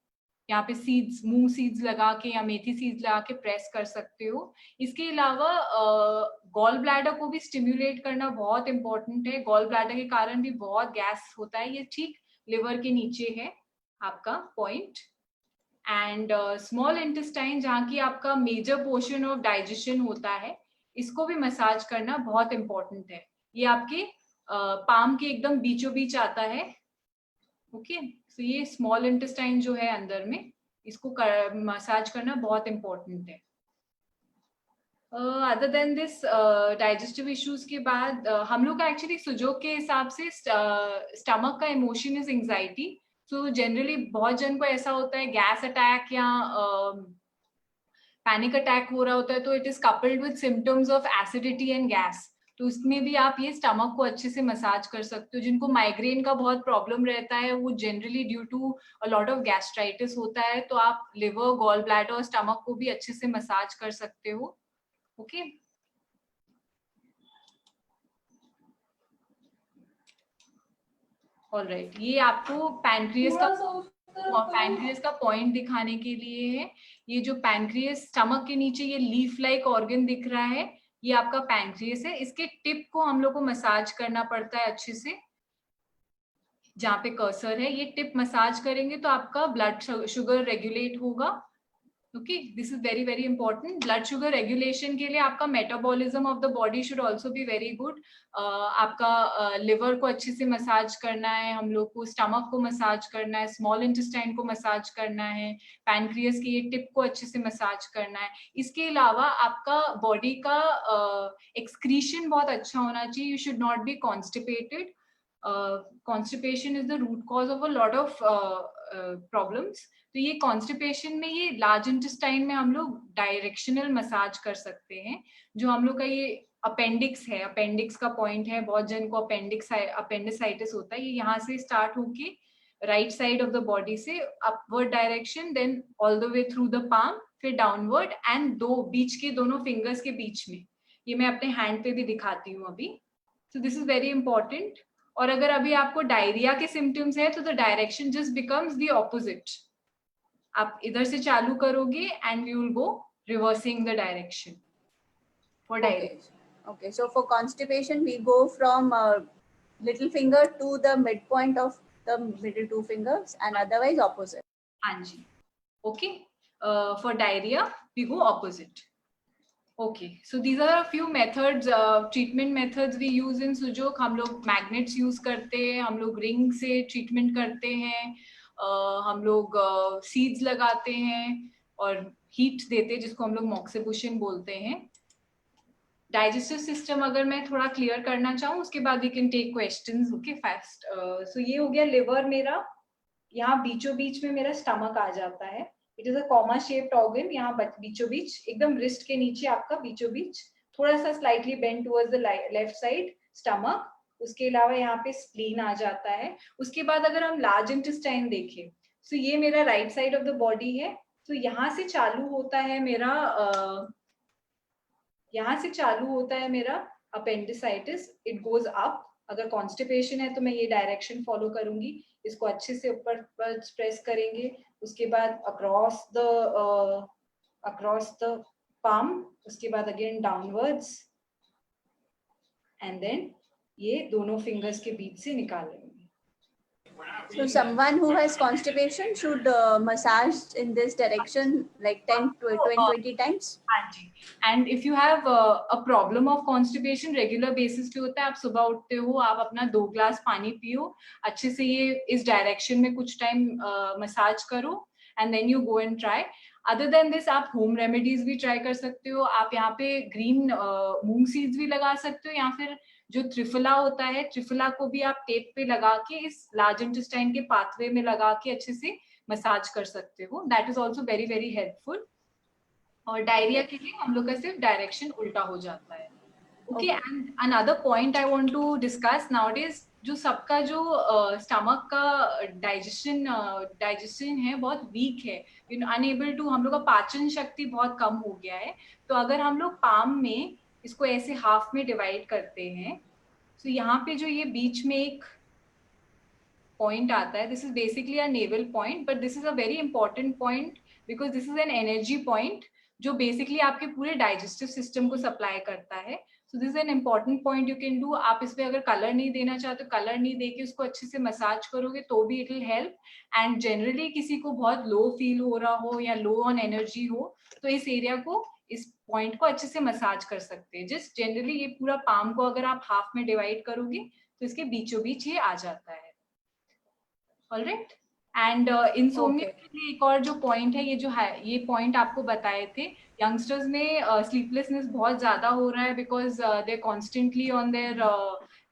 यहाँ पे सीड्स, मूंग सीड्स लगा के या मेथी सीड्स लगा के प्रेस कर सकते हो। इसके अलावा गॉल ब्लैडर को भी स्टिम्युलेट करना बहुत इंपॉर्टेंट है। गॉल ब्लैडर के कारण भी बहुत गैस होता है, ये ठीक लिवर के नीचे है आपका पॉइंट। एंड स्मॉल इंटेस्टाइन, जहाँ की आपका मेजर पोर्शन ऑफ डाइजेशन होता है, इसको भी मसाज करना बहुत इंपॉर्टेंट है। ये आपके पाम के एकदम बीचों बीच आता है। ओके, तो ये स्मॉल इंटेस्टाइन जो है अंदर में, इसको मसाज करना बहुत इंपॉर्टेंट है। Other than this digestive issues के बाद हम लोग का एक्चुअली सुजोग के हिसाब से स्टमक का emotion is anxiety. So generally बहुत जन को ऐसा होता है गैस अटैक या पैनिक अटैक हो रहा होता है, तो it is coupled with symptoms of acidity and gas. तो उसमें भी आप ये स्टमक को अच्छे से मसाज कर सकते हो। जिनको माइग्रेन का बहुत प्रॉब्लम रहता है, वो generally due to a lot of gastritis होता है, तो आप लिवर, गॉल ब्लैडर और स्टमक को भी अच्छे से मसाज कर सकते हो। ओके, ऑलराइट, ये आपको पैनक्रियस का पॉइंट दिखाने के लिए है। ये जो पैनक्रियस, स्टमक के नीचे ये लीफ लाइक ऑर्गन दिख रहा है, ये आपका पैनक्रियस है। इसके टिप को हम लोग को मसाज करना पड़ता है अच्छे से। जहाँ पे कर्सर है, ये टिप मसाज करेंगे तो आपका ब्लड शुगर रेगुलेट होगा। Okay, this is very very important. Blood sugar regulation के लिए आपका metabolism of the body should also be very good. आपका लिवर को अच्छे से मसाज करना है, हम लोग को स्टमक को मसाज करना है, स्मॉल इंटेस्टाइन को मसाज करना है, पैनक्रियस की ये टिप को अच्छे से मसाज करना है। इसके अलावा आपका बॉडी का एक्सक्रीशन बहुत अच्छा होना चाहिए। You should not be constipated. Constipation is the root cause of a lot of problems. तो ये कॉन्स्टिपेशन में, ये लार्ज इंटेस्टाइन में हम लोग डायरेक्शनल मसाज कर सकते हैं। जो हम लोग का ये अपेंडिक्स है, अपेंडिक्स का पॉइंट है, बहुत जन को अपेंडिसाइटिस होता है, ये यहाँ से स्टार्ट होके right side of the body से upward direction, then all the way through the palm, फिर डाउनवर्ड एंड दो बीच के दोनों फिंगर्स के बीच में। ये मैं अपने हैंड पे भी दिखाती हूँ अभी। सो दिस इज वेरी इंपॉर्टेंट। और अगर अभी आपको डायरिया के सिम्टम्स है तो the direction just becomes the opposite. आप इधर से चालू करोगे and you will go reversing the direction for diarrhoea. Okay, so for constipation, we go from little finger to the midpoint of the middle two fingers, and otherwise opposite. हाँ जी, okay. For diarrhea, we go opposite. Okay, so these are a few methods, treatment methods we use in Sujok. हम लोग magnets use करते हैं, हम लोग ring से treatment करते हैं, हम लोग seeds लगाते हैं और heat देते हैं, जिसको हम लोग moxibustion बोलते हैं। डाइजेस्टिव सिस्टम अगर मैं थोड़ा क्लियर करना चाहूँ, उसके बाद we can take questions. Okay, fast. So ये हो गया लिवर मेरा, यहाँ बीचों बीच में मेरा स्टमक आ जाता है। It is a comma shaped organ, यहाँ बीचों बीच, एकदम रिस्ट के नीचे आपका बीचों बीच, थोड़ा सा slightly bend towards the left side stomach. उसके अलावा यहाँ पे स्प्लीन आ जाता है। उसके बाद अगर हम लार्ज इंटेस्टाइन देखें, तो ये मेरा right side of the body है। तो यहाँ से चालू होता है मेरा अपेंडिसाइटिस, इट गोज अप। अगर कॉन्स्टिपेशन है तो मैं ये डायरेक्शन फॉलो करूंगी, इसको अच्छे से ऊपर प्रेस करेंगे। उसके बाद अक्रॉस द पाम, उसके बाद अगेन डाउनवर्ड्स, एंड देन ये दोनों फिंगर्स के बीच से निकालेंगे। So someone who has constipation should massage in this direction like 10 to 20 times. हाँ जी, and if you have a problem of constipation, regular basis पे होता है, आप सुबह उठते हो, आप अपना 2 ग्लास पानी पियो, अच्छे से ये इस डायरेक्शन में कुछ टाइम मसाज करो, and then you go and try. Other than this, आप होम रेमेडीज भी ट्राई कर सकते हो। आप यहाँ पे ग्रीन मूंग सीड्स भी लगा सकते हो, या फिर जो त्रिफला होता है, त्रिफला को भी आप टेप पे लगा के इस लार्ज इंटेस्टाइन के पाथवे में लगा के अच्छे से मसाज कर सकते हो। That is also very very helpful. और डायरिया के लिए हम लोग का सिर्फ डायरेक्शन उल्टा हो जाता है। Okay, and another point I want to discuss nowadays, जो सबका जो स्टमक का डाइजेशन है बहुत वीक है, अनएबल टू, हम लोग का पाचन शक्ति बहुत कम हो गया है। तो अगर हम लोग पाम में इसको ऐसे हाफ में डिवाइड करते हैं, तो यहाँ पे जो ये बीच में एक पॉइंट आता है, this is basically a naval point, but this is a very important point because this is N energy point जो बेसिकली आपके पूरे डाइजेस्टिव सिस्टम को सप्लाई करता है। So this is an important point you can do. आप इस पे अगर कलर नहीं देना चाहते, कलर नहीं देके उसको अच्छे से मसाज करोगे तो भी it will help. And generally किसी को बहुत लो फील हो रहा हो या लो ऑन एनर्जी हो, तो इस एरिया को, इस पॉइंट को अच्छे से मसाज कर सकते हैं। जस्ट जनरली ये पूरा पाम को अगर आप हाफ में डिवाइड करोगे तो इसके बीचों बीच ये आ जाता है। ऑलराइट, एंड इंसोम्निया के लिए एक और जो पॉइंट है, ये पॉइंट आपको बताए थे, यंगस्टर्स में स्लीपलेसनेस बहुत ज्यादा हो रहा है because they constantly on their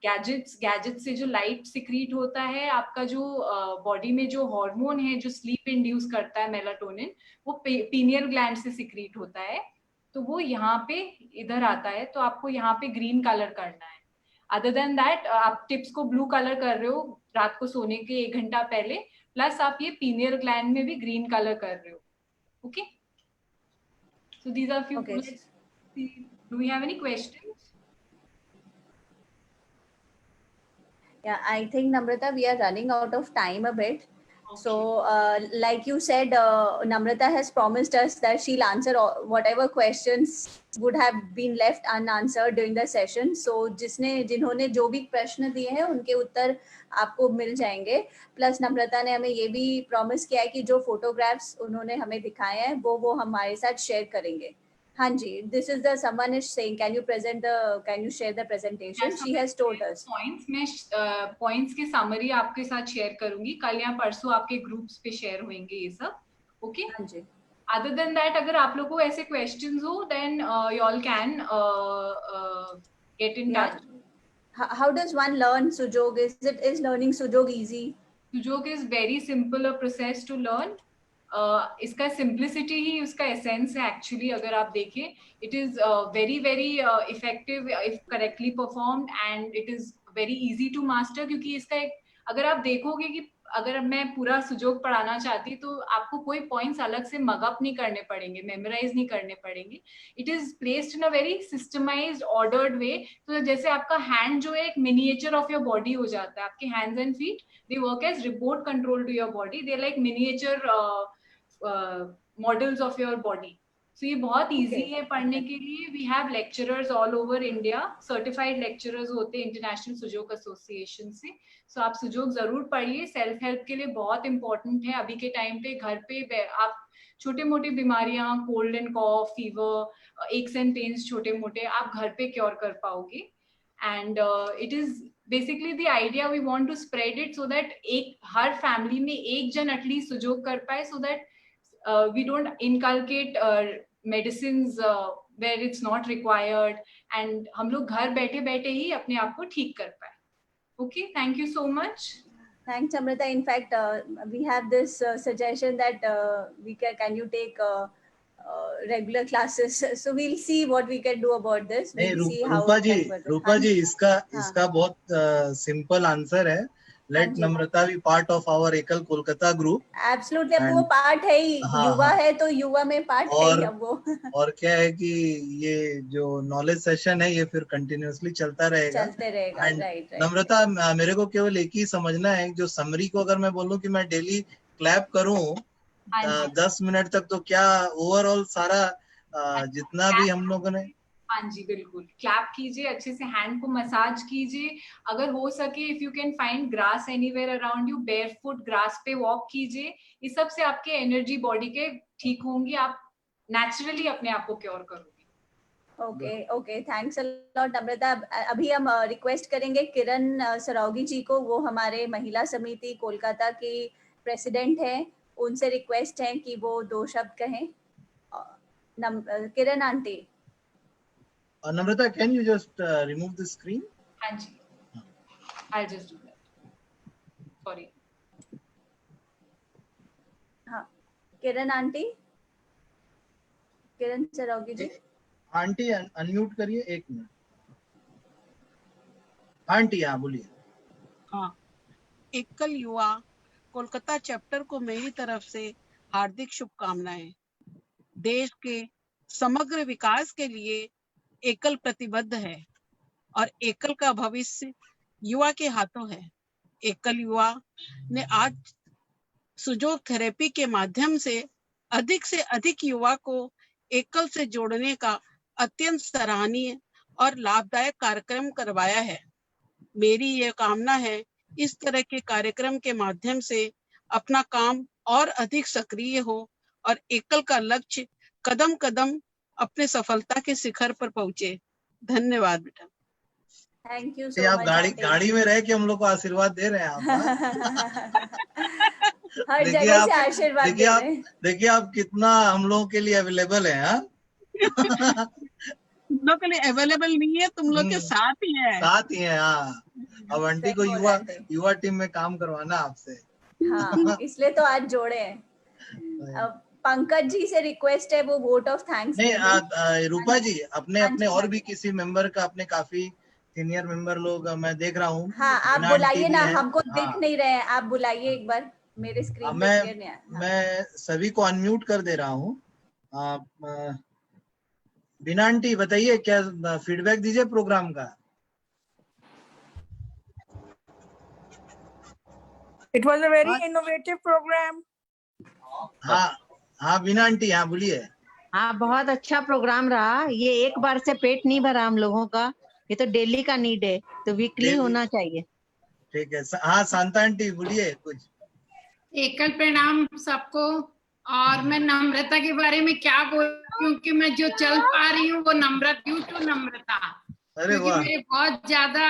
gadgets से जो लाइट सिक्रीट होता है, आपका जो बॉडी में जो हार्मोन है जो स्लीप इंड्यूस करता है मेलाटोनिन, वो पीनियल ग्लैंड से सिक्रीट होता है, तो वो यहाँ पे इधर आता है, तो आपको यहाँ पे ग्रीन कलर करना है। अदर देन दैट आप टिप्स को ब्लू कलर कर रहे हो रात को सोने के 1 घंटा पहले, प्लस आप ये पीनियल ग्लैंड में भी ग्रीन कलर कर रहे हो। Okay, so these are few. Do you have any questions? Yeah, I think Namrata, we are running out of time a bit. Okay. So, like you said, Namrata has promised us that she'll answer whatever questions would have been left unanswered during the session. So, जिन्होंने जो भी प्रश्न दिए हैं उनके उत्तर आपको मिल जाएंगे। Plus, Namrata ने हमें ये भी promise किया है कि जो photographs उन्होंने हमें दिखाए हैं वो हमारे साथ share करेंगे। हाँ जी, this is the someone is saying, can you share the presentation? She has told us. Points, मैं points के summary आपके साथ share करूंगी, कल या परसों आपके groups पे share होंगे ये सब। Okay? हाँ जी। Other than that, अगर आप लोगों को ऐसे questions हो, then you all can get in touch. How does one learn Sujog? Is learning Sujog easy? Sujog is very simple a process to learn. इसका सिंप्लिसिटी ही उसका एसेंस है एक्चुअली। अगर आप देखें, it is very very effective if correctly performed, and it is very easy to master. क्योंकि इसका एक, अगर आप देखोगे कि अगर मैं पूरा सुजोग पढ़ाना चाहती तो आपको कोई पॉइंट्स अलग से मगअप नहीं करने पड़ेंगे, मेमोराइज नहीं करने पड़ेंगे। It is placed in a very systemised ordered way. तो जैसे आपका हैंड जो है एक मिनिएचर ऑफ योर बॉडी हो जाता है। आपके hands and feet, they work as report control to your body, they like miniature models of your body. So ये बहुत इजी है पढ़ने के लिए। We have lecturers all over India, certified lecturers होते हैं इंटरनेशनल सुजोग एसोसिएशन से। सो आप सुजोग जरूर पढ़िए, सेल्फ हेल्प के लिए बहुत इंपॉर्टेंट है। अभी के टाइम पे घर पे आप छोटे मोटे बीमारियां, cold and cough, fever, aches and pains छोटे मोटे, आप घर पे क्योर कर पाओगे। And it is basically the idea, we want to spread it so that हर फैमिली में एक जन एटलीस्ट सुजोग कर पाए, सो दैट we don't inculcate medicines where it's not required, and हम लोग घर बैठे बैठे ही अपने आप को ठीक कर पाए। Okay, thank you so much. Thanks, Amrita. In fact, we have this suggestion that can you take regular classes? So we'll see what we can do about this. We'll see how रूपा जी इसका बहुत simple answer है। Let Namrata be part of our एकल Kolkata group. Absolutely, अब वो part है ही, युवा है तो युवा में पार्ट है ही अब वो। और क्या है कि ये जो नॉलेज सेशन है ये फिर कंटिन्यूअसली चलता रहेगा। राइट। नम्रता, मेरे को केवल एक ही समझना है, जो समरी को अगर मैं बोलूं कि मैं डेली क्लैप करूं 10 मिनट तक, तो क्या ओवरऑल सारा जितना भी हम लोगों ने। हाँ जी, बिल्कुल क्लैप कीजिए, अच्छे से हैंड को मसाज कीजिए। अगर हो सके, if you can find grass anywhere around you, barefoot grass पे वॉक कीजिए। इस सब से आपके एनर्जी बॉडी के ठीक होंगी, आप नेचुरली अपने आप को क्योर करोगे। Okay, thanks a lot Amrita. अभी हम रिक्वेस्ट करेंगे किरण सरावगी जी को, वो हमारे महिला समिति कोलकाता की प्रेसिडेंट हैं, उनसे रिक्वेस्ट है कि वो 2 शब्द कहें। किरण aunty. Namrata, can you just remove the screen? हाँ जी, I'll just do that. Sorry. हाँ, किरण आंटी, किरण सरावगी जी। आंटी अनम्यूट करिए 1 मिनट। आंटी, हाँ बोलिए। हाँ, एकल युवा कोलकाता चैप्टर को मेरी तरफ से हार्दिक शुभकामनाएं। देश के समग्र विकास के लिए एकल प्रतिबद्ध है और एकल का भविष्य युवा के हाथों है। एकल युवा ने आज सुजोग थेरेपी के माध्यम से अधिक युवा को एकल से जोड़ने का अत्यंत सराहनीय और लाभदायक कार्यक्रम करवाया है। मेरी यह कामना है इस तरह के कार्यक्रम के माध्यम से अपना काम और अधिक सक्रिय हो और एकल का लक्ष्य कदम कदम अपने सफलता के शिखर पर पहुंचे। धन्यवाद बेटा। थैंक यू ये सो आप मच गाड़ी में रह के हम लोग को आशीर्वाद दे रहे हैं आप, हाँ? हर देखिए जगह आप से आशीर्वाद दे रहे हैं। देखिए आप कितना हम लोगों के लिए अवेलेबल है, हाँ? तुम लोग के लिए अवेलेबल नहीं है, तुम लोग के साथ ही है। साथ ही है, हाँ। अब आंटी को सही बोला आंटी। युवा टीम में काम करवाना आपसे। हाँ, इसलिए तो आज जोड़े हैं। अब पंकज जी से रिक्वेस्ट है वो वोट ऑफ थैंक्स दे दें। नहीं, रूपा जी अपने हाँ अपने जी, और हाँ भी जी। किसी मेंबर का, अपने काफी सीनियर मेंबर लोग मैं देख रहा हूँ। हाँ, आप बिना आंटी बुलाइए भी ना, हैं। हमको हाँ, दिख नहीं रहे हैं, आप बुलाइए एक बार, मेरे स्क्रीन पे क्लियर नहीं आया। हाँ। मैं सभी को अनम्यूट कर दे रहा हूँ। बिना आंटी बताइए, क्या फीडबैक दीजिए प्रोग्राम का। It was a very innovative program. हाँ बिना आंटी, हाँ बोलिए। हाँ, बहुत अच्छा प्रोग्राम रहा। ये एक बार से पेट नहीं भरा हम लोगों का, ये तो डेली का नीड है, तो वीकली होना चाहिए। ठीक है, हाँ शांता आंटी बोलिए कुछ। एकल प्रणाम सबको। और मैं नम्रता के बारे में क्या बोलूं, क्योंकि मैं जो चल पा रही हूँ वो नम्रता, ड्यू टू नम्रता। क्योंकि मेरे बहुत ज्यादा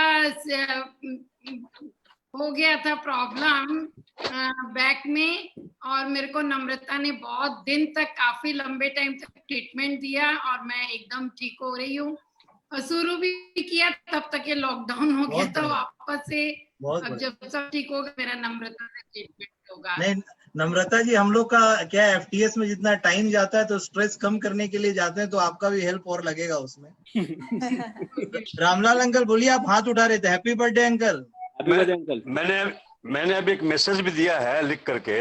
हो गया था प्रॉब्लम बैक में, और मेरे को नम्रता ने बहुत दिन तक, काफी लंबे टाइम तक ट्रीटमेंट दिया और मैं एकदम ठीक हो रही हूँ। और शुरू भी किया तब तक ये लॉकडाउन हो गया, तो वापस से अब जब सब ठीक होगा मेरा नम्रता से ट्रीटमेंट होगा। नहीं नम्रता जी, हम लोग का क्या FTS में जितना टाइम जाता है तो स्ट्रेस कम करने के लिए जाते हैं, तो आपका भी हेल्प और लगेगा उसमें। रामलाल अंकल बोलिए, आप हाथ उठा रहे थे। Happy birthday uncle. मैंने अभी एक मैसेज भी दिया है लिख करके।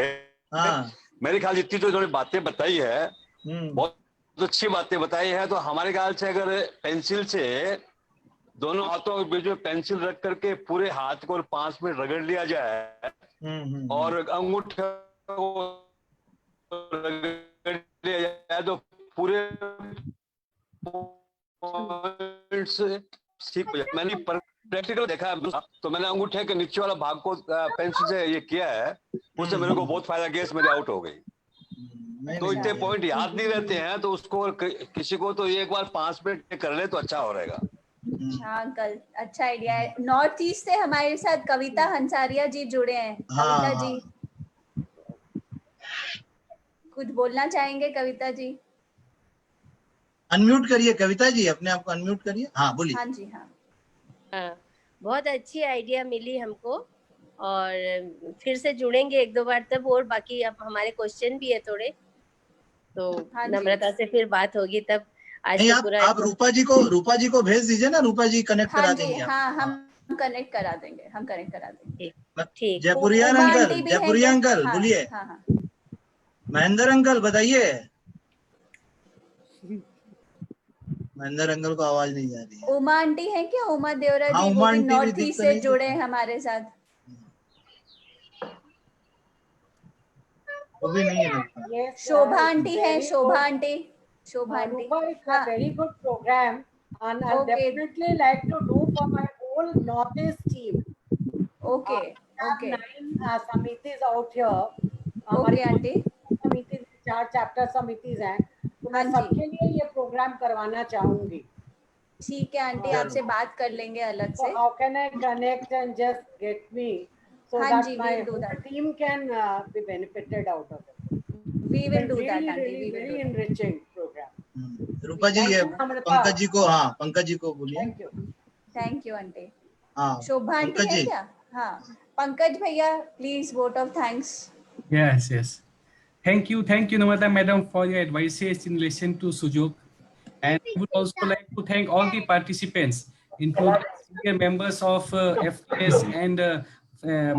हाँ, मेरे ख्याल जितनी तो इन्होंने बातें बताई है, बहुत अच्छी बातें बताई है। तो हमारे ख्याल से अगर पेंसिल से दोनों हाथों के बीच में पेंसिल रख करके पूरे हाथ को 5 मिनट रगड़ लिया जाए और अंगूठे को रगड़ लिया जाए तो पूरे ठीक हो जाए। मैंने प्रैक्टिकल देखा है, तो मैंने अंगूठे के नीचे वाला भाग को पेंसिल से ये किया है, उससे मेरे को बहुत फायदा, गैस मेरी आउट हो गई। तो इतने पॉइंट याद नहीं रहते हैं, तो उसको किसी को तो एक बार 5 मिनट कर ले तो अच्छा हो रहेगा। हाँ अंकल, अच्छा आइडिया है। नॉर्थ ईस्ट से हमारे साथ कविता हंसारिया जी जुड़े हैं। कविता जी कुछ बोलना चाहेंगे? कविता जी अनम्यूट करिए। कविता जी अपने आप को अनम्यूट करिए। हाँ बोलिए। हाँ जी। हाँ, बहुत अच्छी आइडिया मिली हमको, और फिर से जुड़ेंगे 1-2 बार तब, और बाकी अब हमारे क्वेश्चन भी है थोड़े, तो नम्रता से फिर बात होगी तब। आज नहीं, तो पूरा आप रूपा जी को भेज दीजिए ना, रूपा जी कनेक्ट करा देंगे। हाँ, हम कनेक्ट करा देंगे, हम कनेक्ट करा देंगे। ठीक। जयपुरिया अंकल बोलिए। महेंद्र अंकल बताइए। महेंद्र अंकल को आवाज नहीं जा रही है। उमा आंटी है क्या? उमा देवरा जी, वो भी नॉर्थ ईस्ट से जुड़े हैं हमारे साथ। वो भी नहीं है। शोभा आंटी है, Shobha aunty. Shobha aunty, it's a very good program, and I definitely like to do for my whole Northeast team. Okay. 9 समितिज out here. Okay aunty. समिति 4 चैप्टर समितिज हैं, तो मैं सबके लिए ये प्रोग्राम करवाना चाहूंगी। ठीक है आंटी, आपसे बात कर लेंगे अलग से। How can I connect and just get me so that my team can be benefited out of it? We will do that aunty. Really very enriching program. रूपा जी, ये पंकज जी को बोलिए। Thank you aunty. हाँ, शोभा आंटी है क्या? हाँ, पंकज भैया please vote of thanks. Yes. Thank you, Namrata madam, for your advices in relation to Sujok. And I would also like to thank all the participants, including senior members of FTS and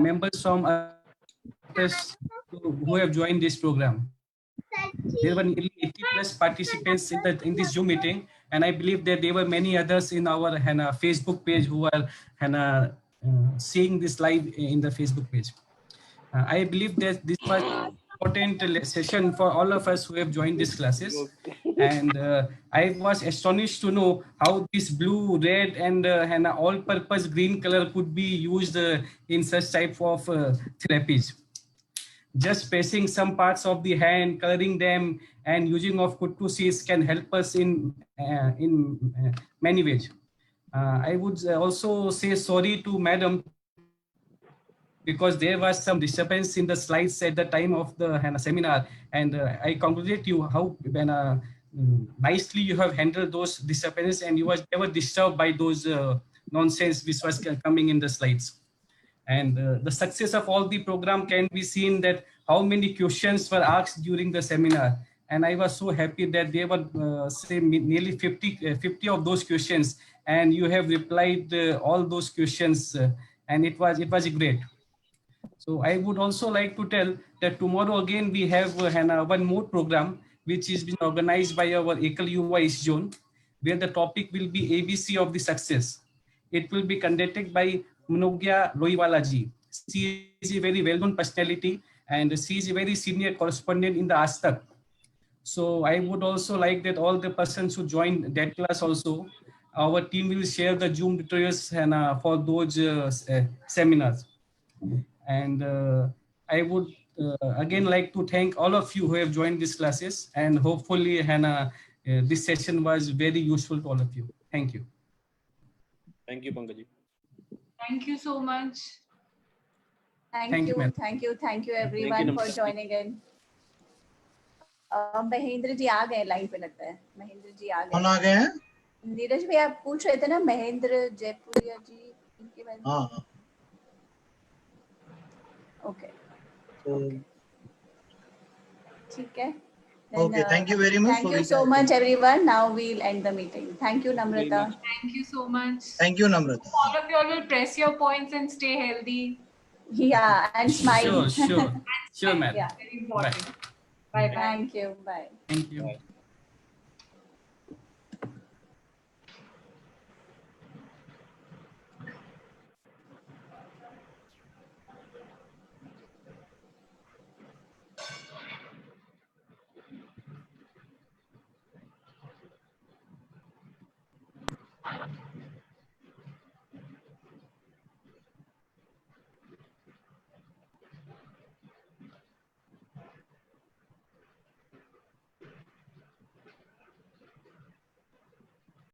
members from others who have joined this program. There were nearly 80+ participants in this Zoom meeting, and I believe that there were many others in our Facebook page who are seeing this live in the Facebook page. I believe that this was an important session for all of us who have joined these classes, and I was astonished to know how this blue, red, and all-purpose green color could be used in such type of therapies. just pressing some parts of the hand, coloring them, and using of kurtusis can help us in many ways. I would also say sorry to Madam, because there was some disturbance in the slides at the time of the seminar, and I congratulate you how nicely you have handled those disturbances, and you was never disturbed by those nonsense which was coming in the slides. And the success of all the program can be seen that how many questions were asked during the seminar. And I was so happy that they were say nearly 50 of those questions, and you have replied all those questions, and it was great. So I would also like to tell that tomorrow again we have one more program which is being organized by our Ekal Yuva East Zone, where the topic will be ABC of the success. It will be conducted by Manogya Loiwala ji. She is a very well-known personality, and she is a very senior correspondent in the Aaj Tak. So I would also like that all the persons who join that class also, our team will share the Zoom tutorials and for those seminars. And I would again like to thank all of you who have joined these classes, and hopefully this session was very useful to all of you. Thank you. Thank you, Pankaj. Thank you so much. Thank you everyone for joining in. Mahendra ji आ गए line पे, लगता है महेंद्र जी आ गए। कौन आ गए हैं? नीरज भाई आप पूछ रहे थे ना महेंद्र जयपुरिया जी इनके बारे में। हाँ ओके ठीक है। Okay, thank you very much. Thank you so much everyone. Now we'll end the meeting. Thank you Namrata. Thank you so much. Thank you Namrata. All of you all will press your points and stay healthy. Yeah, and smile. Sure, ma'am. Yeah. Very important. Bye bye. Thank you. Bye. Thank you. Bye.